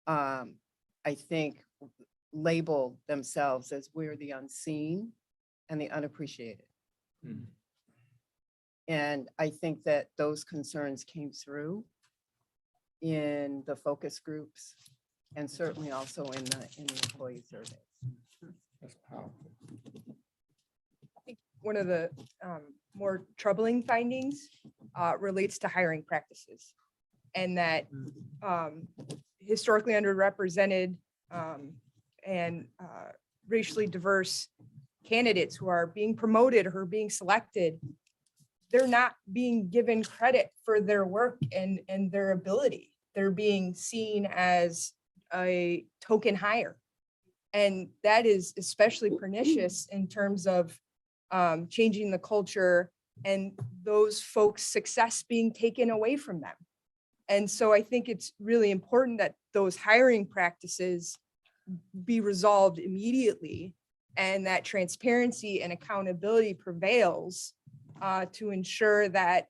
I think label themselves as we're the unseen and the unappreciated. And I think that those concerns came through in the focus groups and certainly also in the employee surveys. That's powerful. I think one of the more troubling findings relates to hiring practices, and that historically underrepresented and racially diverse candidates who are being promoted or who are being selected, they're not being given credit for their work and their ability. They're being seen as a token hire. And that is especially pernicious in terms of changing the culture and those folks' success being taken away from them. And so I think it's really important that those hiring practices be resolved immediately, and that transparency and accountability prevails to ensure that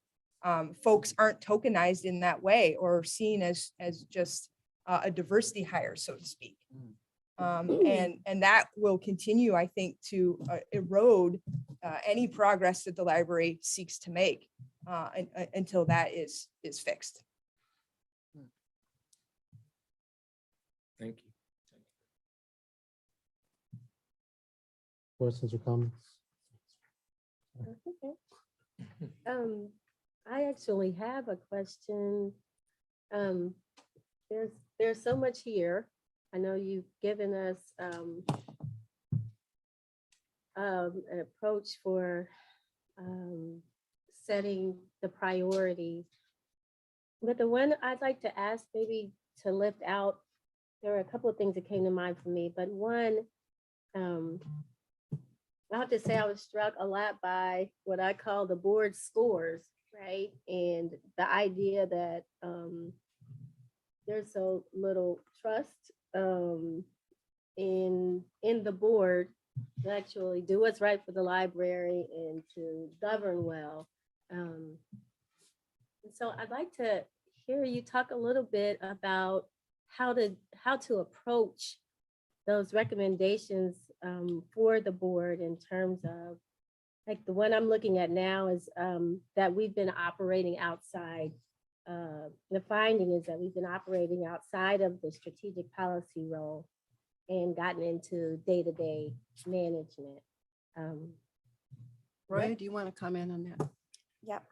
folks aren't tokenized in that way or seen as just a diversity hire, so to speak. And that will continue, I think, to erode any progress that the library seeks to make until that is fixed. Thank you. Questions or comments? Okay. I actually have a question. There's so much here. I know you've given us an approach for setting the priorities. But the one I'd like to ask, maybe to lift out, there are a couple of things that came to mind for me, but one, I have to say I was struck a lot by what I call the board scores, right? And the idea that there's so little trust in the board to actually do what's right for the library and to govern well. And so I'd like to hear you talk a little bit about how to approach those recommendations for the board in terms of, like, the one I'm looking at now is that we've been operating outside. The finding is that we've been operating outside of the strategic policy role and gotten into day-to-day management. Roy, do you want to comment on that? Yep.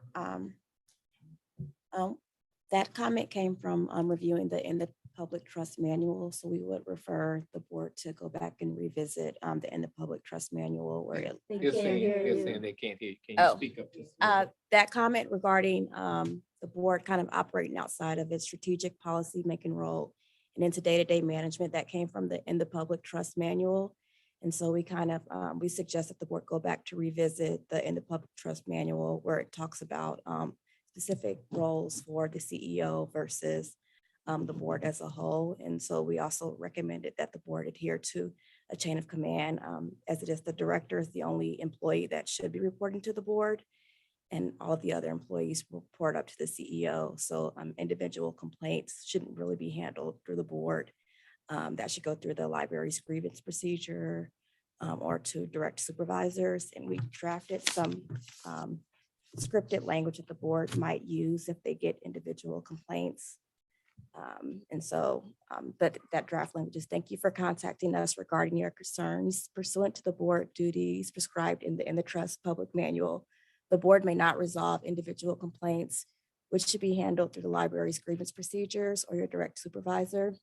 That comment came from reviewing in the public trust manual. So we would refer the board to go back and revisit in the public trust manual where it. They They're can't saying, hear they're you. saying they can't hear you. Can you Oh, speak up? Just a little bit? That comment regarding the board kind of operating outside of its strategic policy making role and into day-to-day management, that came from in the public trust manual. And so we kind of, we suggest that the board go back to revisit in the public trust manual where it talks about specific roles for the CEO versus the board as a whole. And so we also recommended that the board adhere to a chain of command, as it is the director is the only employee that should be reporting to the board. And all of the other employees report up to the CEO. So individual complaints shouldn't really be handled through the board. That should go through the library's grievance procedure or to direct supervisors. And we drafted some scripted language that the board might use if they get individual complaints. And so that draft language is, thank you for contacting us regarding your concerns pursuant to the board duties prescribed in the trust public manual. The board may not resolve individual complaints, which should be handled through the library's grievance procedures or your direct supervisor.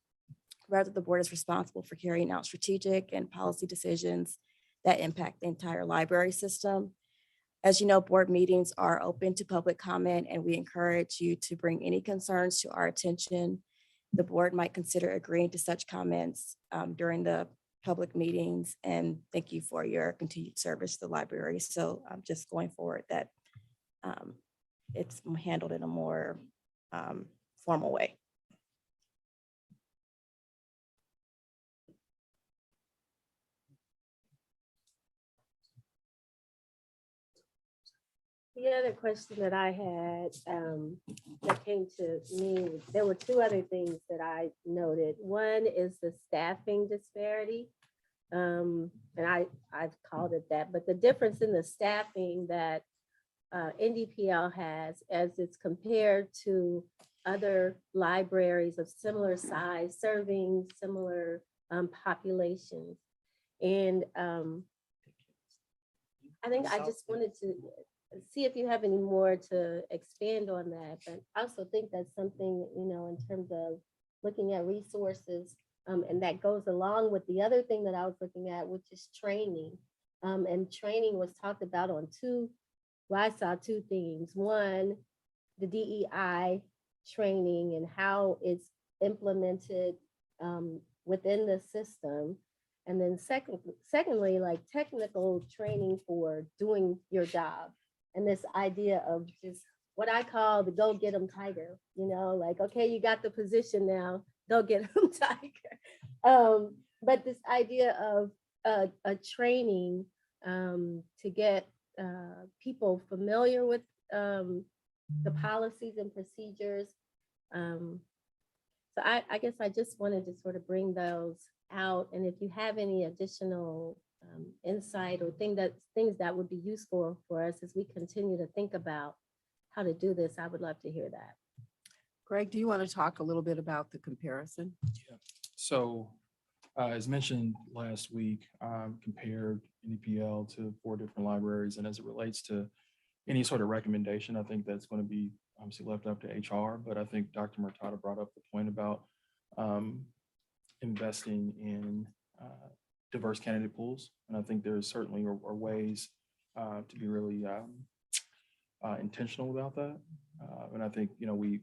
Rather, the board is responsible for carrying out strategic and policy decisions that impact the entire library system. As you know, board meetings are open to public comment, and we encourage you to bring any concerns to our attention. The board might consider agreeing to such comments during the public meetings, and thank you for your continued service to the library. So just going forward, that it's handled in a more formal way. The other question that I had that came to me, there were two other things that I noted. One is the staffing disparity. And I've called it that, but the difference in the staffing that IndyPL has as it's compared to other libraries of similar size, serving similar populations. And I think I just wanted to see if you have any more to expand on that, but I also think that's something, you know, in terms of looking at resources, and that goes along with the other thing that I was looking at, which is training. And training was talked about on I saw two things. One, the DEI training and how it's implemented within the system. And then secondly, like technical training for doing your job. And this idea of just what I call the go get 'em tiger, you know, like, okay, you got the position now, go get 'em tiger. But this idea of a training to get people familiar with the policies and procedures. So I guess I just wanted to sort of bring those out. And if you have any additional insight or things that would be useful for us as we continue to think about how to do this, I would love to hear that. Greg, do you want to talk a little bit about the comparison? Yeah. So as mentioned last week, compared IndyPL to 4 different libraries. And as it relates to any sort of recommendation, I think that's going to be obviously left up to HR. But I think Dr. Murtada brought up the point about investing in diverse candidate pools. And I think there certainly are ways to be really intentional about that. And I think, you know, we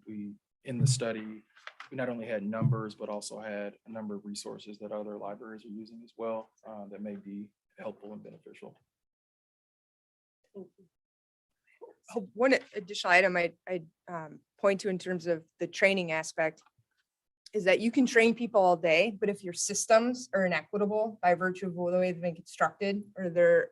in the study, we not only had numbers, but also had a number of resources that other libraries are using as well that may be helpful and beneficial. One additional item I'd point to in terms of the training aspect is that you can train people all day, but if your systems are inequitable by virtue of the way they've been constructed or their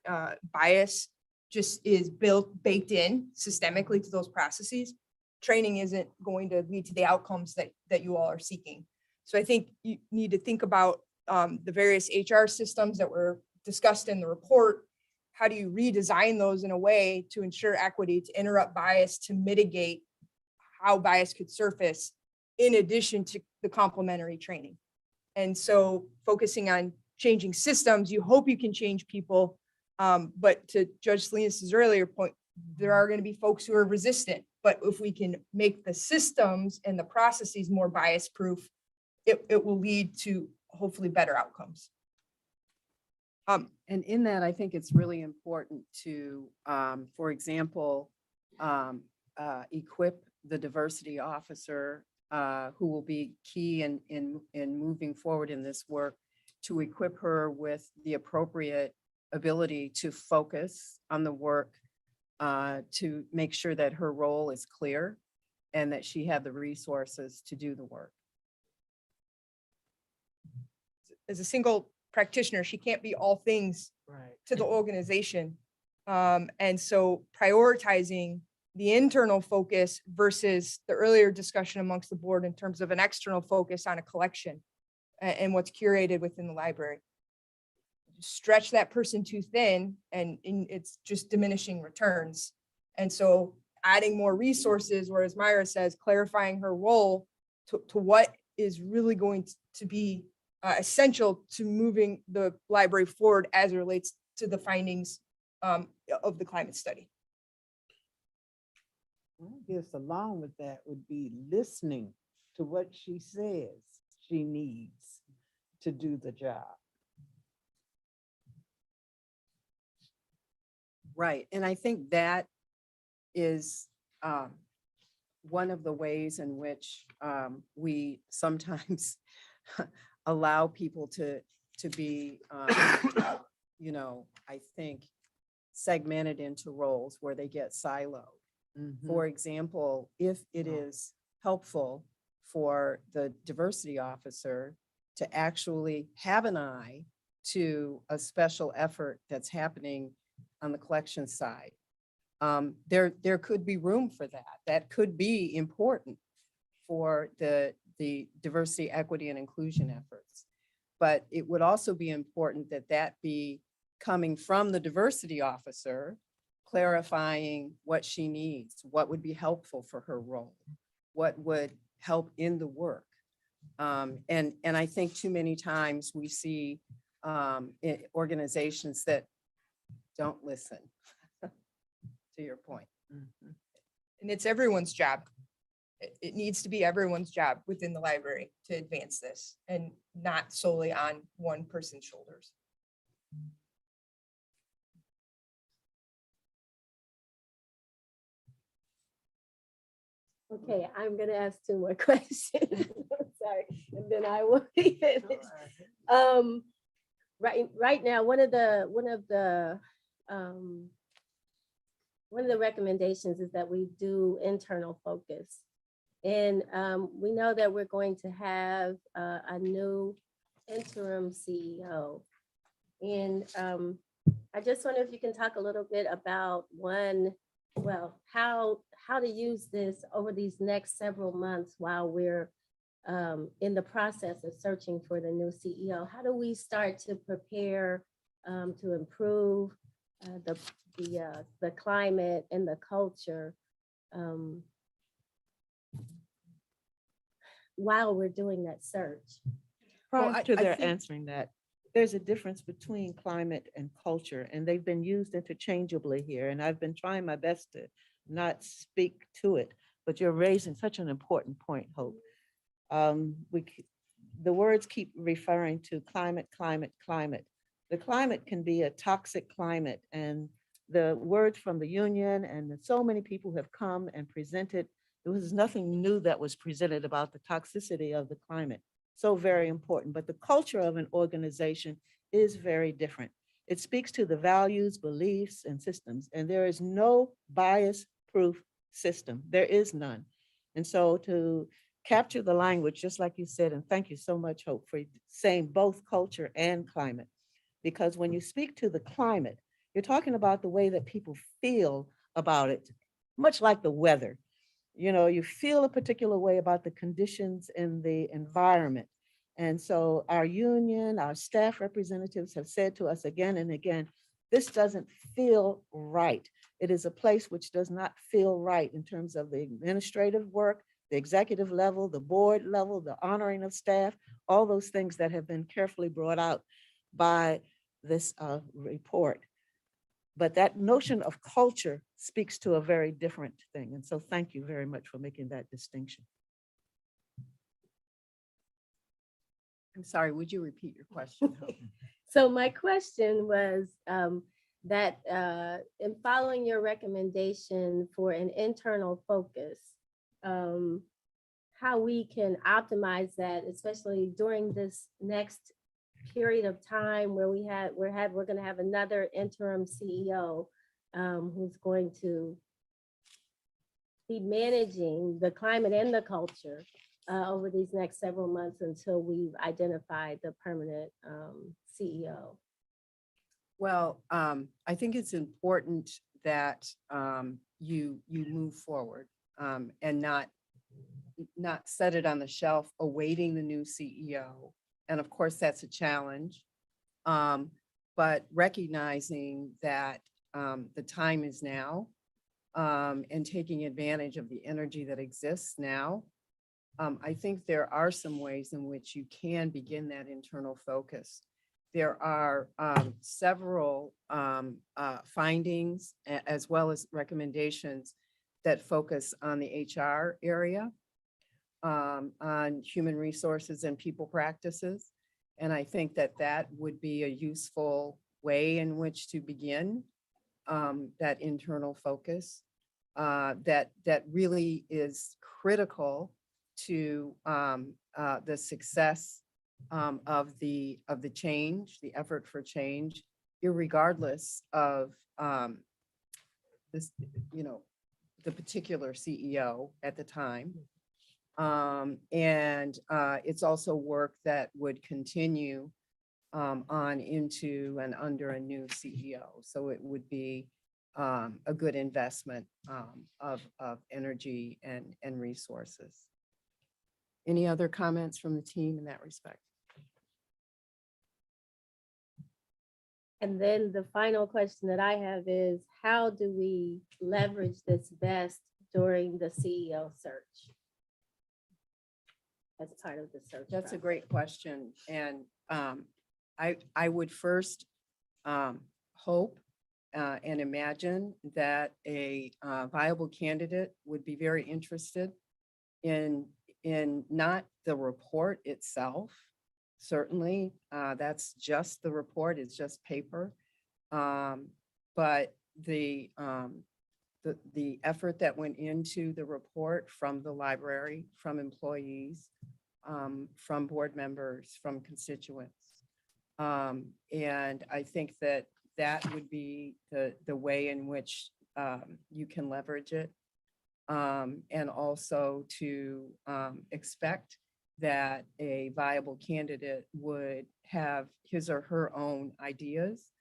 bias just is baked in systemically to those processes, training isn't going to lead to the outcomes that you all are seeking. So I think you need to think about the various HR systems that were discussed in the report. How do you redesign those in a way to ensure equity, to interrupt bias, to mitigate how bias could surface in addition to the complementary training? And so focusing on changing systems, you hope you can change people But to Judge Salinas' earlier point, there are going to be folks who are resistant, but if we can make the systems and the processes more bias proof, it will lead to hopefully better outcomes. And in that, I think it's really important to, for example, equip the diversity officer who will be key in moving forward in this work, to equip her with the appropriate ability to focus on the work, to make sure that her role is clear and that she had the resources to do the work. As a single practitioner, she can't be all things to the organization. And so prioritizing the internal focus versus the earlier discussion amongst the board in terms of an external focus on a collection and what's curated within the library. Stretch that person too thin and it's just diminishing returns. And so adding more resources, or as Myra says, clarifying her role to what is really going to be essential to moving the library forward as it relates to the findings of the climate study. I guess along with that would be listening to what she says she needs to do the job. Right, and I think that is one of the ways in which we sometimes allow people to be, you know, I think segmented into roles where they get siloed. For example, if it is helpful for the diversity officer to actually have an eye to a special effort that's happening on the collection side, there could be room for that. That could be important for the diversity, equity, and inclusion efforts. But it would also be important that that be coming from the diversity officer, clarifying what she needs, what would be helpful for her role, what would help in the work. And I think too many times we see organizations that don't listen, to your point. And it's everyone's job. It needs to be everyone's job within the library to advance this and not solely on one person's shoulders. Okay, I'm gonna ask two more questions. Sorry, and then I will be finished. Right now, one of the recommendations is that we do internal focus. And we know that we're going to have a new interim CEO. And I just wonder if you can talk a little bit about how to use this over these next several months while we're in the process of searching for the new CEO. How do we start to prepare to improve the climate and the culture while we're doing that search? Prior to their answering that, there's a difference between climate and culture, and they've been used interchangeably here. And I've been trying my best to not speak to it, but you're raising such an important point, Hope. The words keep referring to climate, climate, climate. The climate can be a toxic climate, and the words from the union and so many people have come and presented. There was nothing new that was presented about the toxicity of the climate. So very important, but the culture of an organization is very different. It speaks to the values, beliefs, and systems, and there is no bias-proof system. There is none. And so to capture the language, just like you said, and thank you so much, Hope, for saying both culture and climate, because when you speak to the climate, you're talking about the way that people feel about it, much like the weather. You know, you feel a particular way about the conditions in the environment. And so our union, our staff representatives have said to us again and again, this doesn't feel right. It is a place which does not feel right in terms of the administrative work, the executive level, the board level, the honoring of staff, all those things that have been carefully brought out by this report. But that notion of culture speaks to a very different thing. And so thank you very much for making that distinction. I'm sorry, would you repeat your question? So my question was that in following your recommendation for an internal focus, how we can optimize that, especially during this next period of time where we're going to have another interim CEO who's going to be managing the climate and the culture over these next several months until we've identified the permanent CEO. Well, I think it's important that you move forward and not set it on the shelf awaiting the new CEO. And of course, that's a challenge. But recognizing that the time is now and taking advantage of the energy that exists now. I think there are some ways in which you can begin that internal focus. There are several findings as well as recommendations that focus on the HR area, on human resources and people practices. And I think that that would be a useful way in which to begin that internal focus that really is critical to the success of the change, the effort for change, irregardless of this, the particular CEO at the time. And it's also work that would continue on into and under a new CEO. So it would be a good investment of energy and resources. Any other comments from the team in that respect? And then the final question that I have is, how do we leverage this best during the CEO search? As part of the search. That's a process? great question. And I would first hope and imagine that a viable candidate would be very interested in not the report itself. Certainly, that's just the report, it's just paper. But the effort that went into the report from the library, from employees, from board members, from constituents. And I think that that would be the way in which you can leverage it. And also to expect that a viable candidate would have his or her own ideas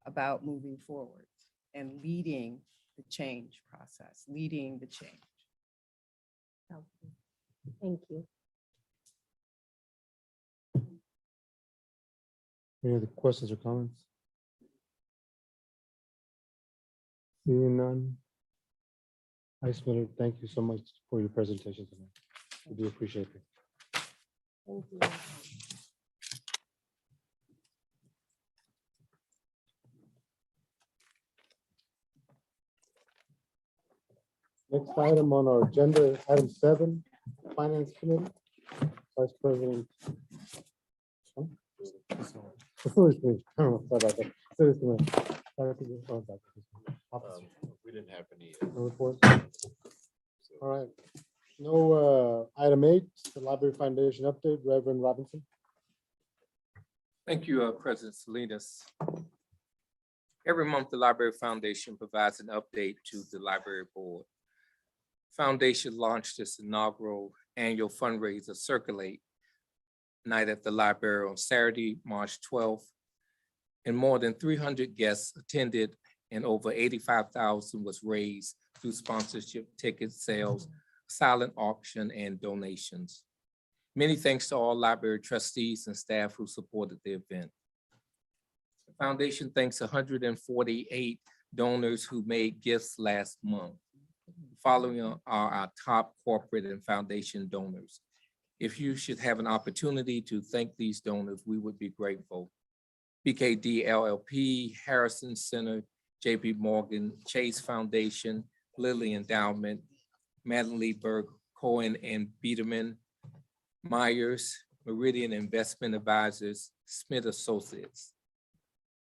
about moving forward and leading the change process, leading the change. Okay. Thank you. Any other questions or comments? Seeing none. Vice Miller, thank you so much for your presentation tonight. We do appreciate it. Thank you. Next item on our agenda, item 7, Finance Committee. Vice President. Facilities Committee. I don't know, sorry about that. Facilities Committee. We didn't have any. No reports? All right. No, item 8, the Library Foundation update, Reverend Robinson. Thank you, President Salinas. Every month, the Library Foundation provides an update to the Library Board. Foundation launched its inaugural annual fundraiser, Circulate, Night at the Library on Saturday, March 12th, and more than 300 guests attended and over $85,000 was raised through sponsorship, ticket sales, silent auction, and donations. Many thanks to all library trustees and staff who supported the event. The foundation thanks 148 donors who made gifts last month. Following are our top corporate and foundation donors. If you should have an opportunity to thank these donors, we would be grateful. BKD LLP, Harrison Center, J.P. Morgan Chase Foundation, Lilly Endowment, Madeline Berg Cohen and Biederman, Myers, Meridian Investment Advisors, Smith Associates.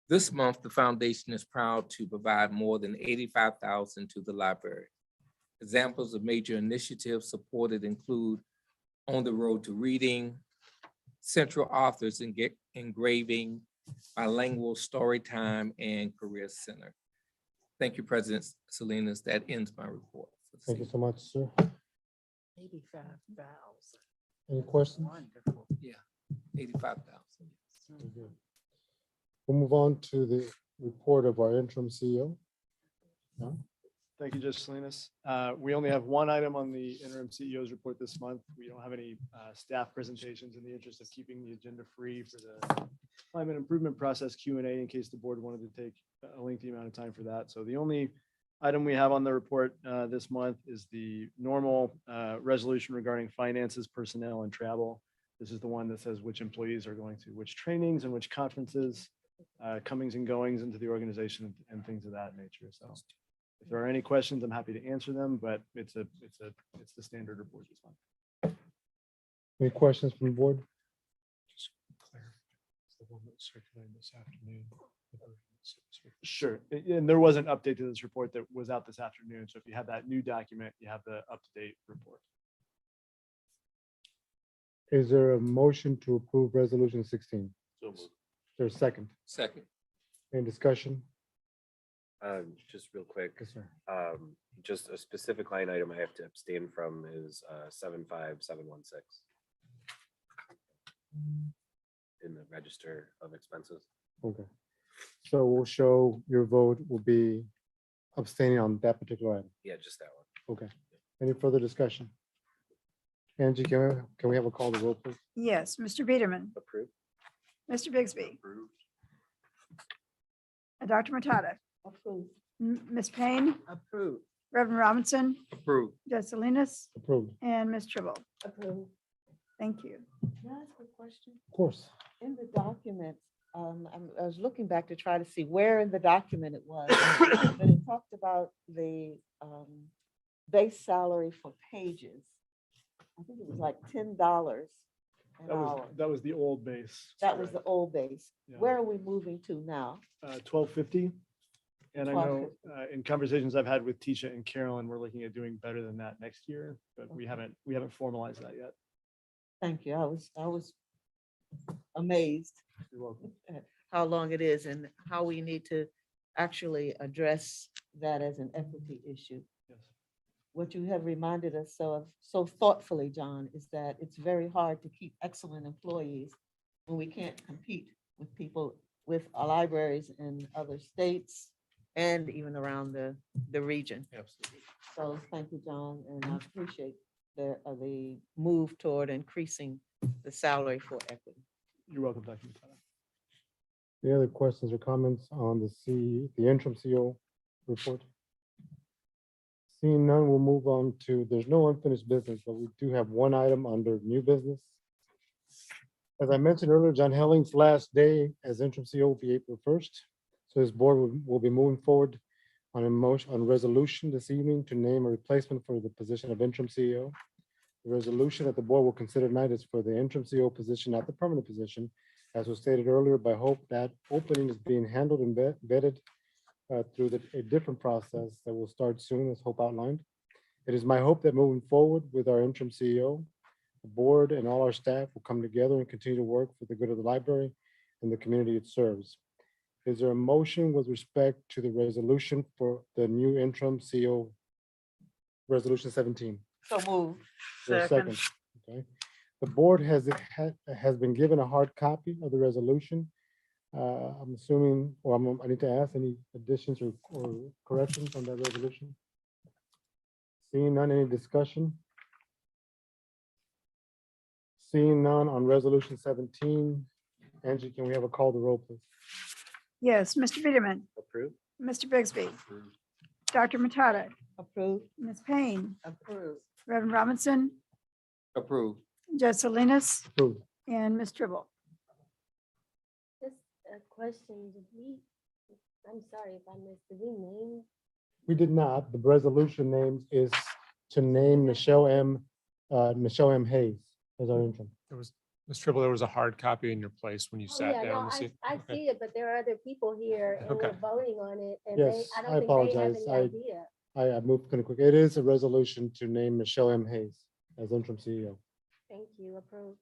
This month, the foundation is proud to provide more than $85,000 to the library. Examples of major initiatives supported include On the Road to Reading, Central Authors Engraving, Bilingual Storytime, and Career Center. Thank you, President Salinas. That ends my report. Thank you so much, sir. 85,000. Any questions? Wonderful. Yeah, 85,000. Very good. We'll move on to the report of our interim CEO. No? Thank you, Judge Salinas. We only have one item on the interim CEO's report this month. We don't have any staff presentations in the interest of keeping the agenda free for the climate improvement process Q&A in case the board wanted to take a lengthy amount of time for that. So the only item we have on the report this month is the normal resolution regarding finances, personnel, and travel. This is the one that says which employees are going to which trainings and which conferences, comings and goings into the organization and things of that nature. So if there are any questions, I'm happy to answer them, but it's the standard report this month. Any questions from the board? Just clarify. It's the one that circulated this afternoon. Sure. And there was an update to this report that was out this afternoon. So if you have that new document, you have the up-to-date report. Is there a motion to approve resolution 16? So moved. Is there a second? Second. Any discussion? Just real quick, Yes, sir. just a specific line item I have to abstain from is 75716 in the register of expenses. Okay. So we'll show your vote will be abstaining on that particular item. Yeah, just that one. Okay. Any further discussion? Angie, can we have a call to roll, please? Yes, Mr. Biederman, Approved. Mr. Bigsby, Dr. Matata, Approved. Ms. Payne, Approved. Reverend Robinson, Approved. Judge Salinas, Approved. and Ms. Tribble. Approved. Thank you. Can I ask a question? Of course. In the document, I was looking back to try to see where in the document it was. But it talked about the base salary for pages. I think it was like $10 an hour. That was the old base. That was the old base. Yeah. Where are we moving to now? 1250. And I know $12.50. in conversations I've had with Tisha and Carolyn, we're looking at doing better than that next year, but we haven't formalized that yet. Thank you. I was amazed You're welcome. at how long it is and how we need to actually address that as an equity issue. Yes. What you have reminded us of so thoughtfully, John, is that it's very hard to keep excellent employees when we can't compete with people with libraries in other states and even around the region. Absolutely. So thank you, John, and I appreciate the move toward increasing the salary for equity. You're welcome, Dr. Matata. Any other questions or comments on the interim CEO report? Seeing none, we'll move on to, there's no unfinished business, but we do have one item under new business. As I mentioned earlier, John Helling's last day as interim CEO will be April 1st. So his board will be moving forward on a resolution this evening to name a replacement for the position of interim CEO. The resolution that the board will consider tonight is for the interim CEO position, not the permanent position. As was stated earlier, by Hope, that opening is being handled and vetted through a different process that will start soon, as Hope outlined. It is my hope that moving forward with our interim CEO, the board and all our staff will come together and continue to work for the good of the library and the community it serves. Is there a motion with respect to the resolution for the new interim CEO, resolution 17? So moved. Is there a second? Okay. The board has been given a hard copy of the resolution. I'm assuming, or I need to ask any additions or corrections on that resolution. Seeing none, any discussion? Seeing none on resolution 17. Angie, can we have a call to roll, please? Yes, Mr. Biederman, Approved. Mr. Bigsby, Dr. Matata, Approved. Ms. Payne, Approved. Reverend Robinson, Approved. Judge Salinas, Approved. and Ms. Tribble. Just a question, did we, I'm sorry if I missed, did we name? We did not. The resolution name is to name Michelle M. Hayes as our interim. There was, Ms. Tribble, there was a hard copy in your place when you Oh, sat yeah, down no, to see. I Okay. see it, but there are other people here and we're Okay. voting on it and Yes, I I don't think they have apologize. any idea. I moved kind of quick. It is a resolution to name Michelle M. Hayes as interim CEO. Thank you, approved.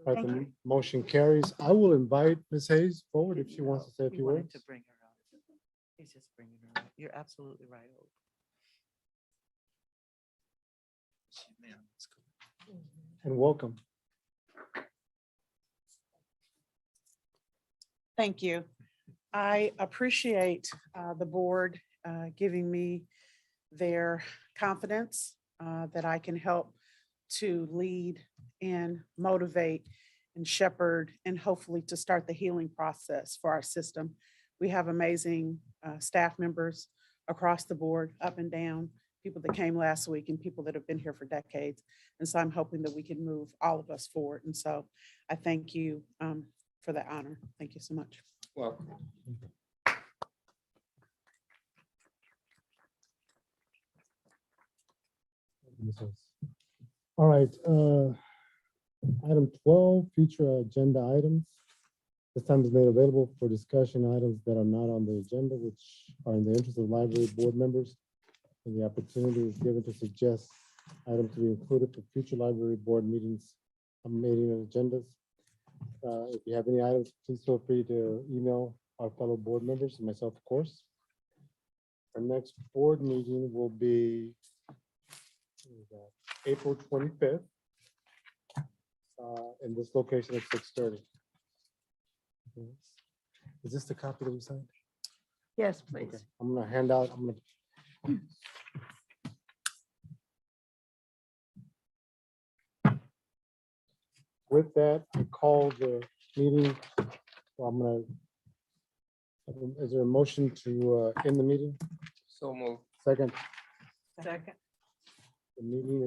All right, the motion carries. I will invite Ms. Hayes forward if she wants to say a few words. To bring her up. He's just bringing her up. You're absolutely right. Hope. And welcome. Thank you. I appreciate the board giving me their confidence that I can help to lead and motivate and shepherd and hopefully to start the healing process for our system. We have amazing staff members across the board, up and down, people that came last week and people that have been here for decades. And so I'm hoping that we can move all of us forward. And so I thank you for the honor. Thank you so much. Welcome. All right, item 12, future agenda items. This time is made available for discussion items that are not on the agenda, which are in the interest of library board members. And the opportunity is given to suggest items to be included for future library board meetings, meeting agendas. If you have any items, please feel free to email our fellow board members and myself, of course. Our next board meeting will be April 25th in this location at 6:30. Is this the copy that we signed? Yes, please. Okay, I'm gonna hand out, With that, I call the meeting. Well, is there a motion to end the meeting? So moved. Second. Second. The meeting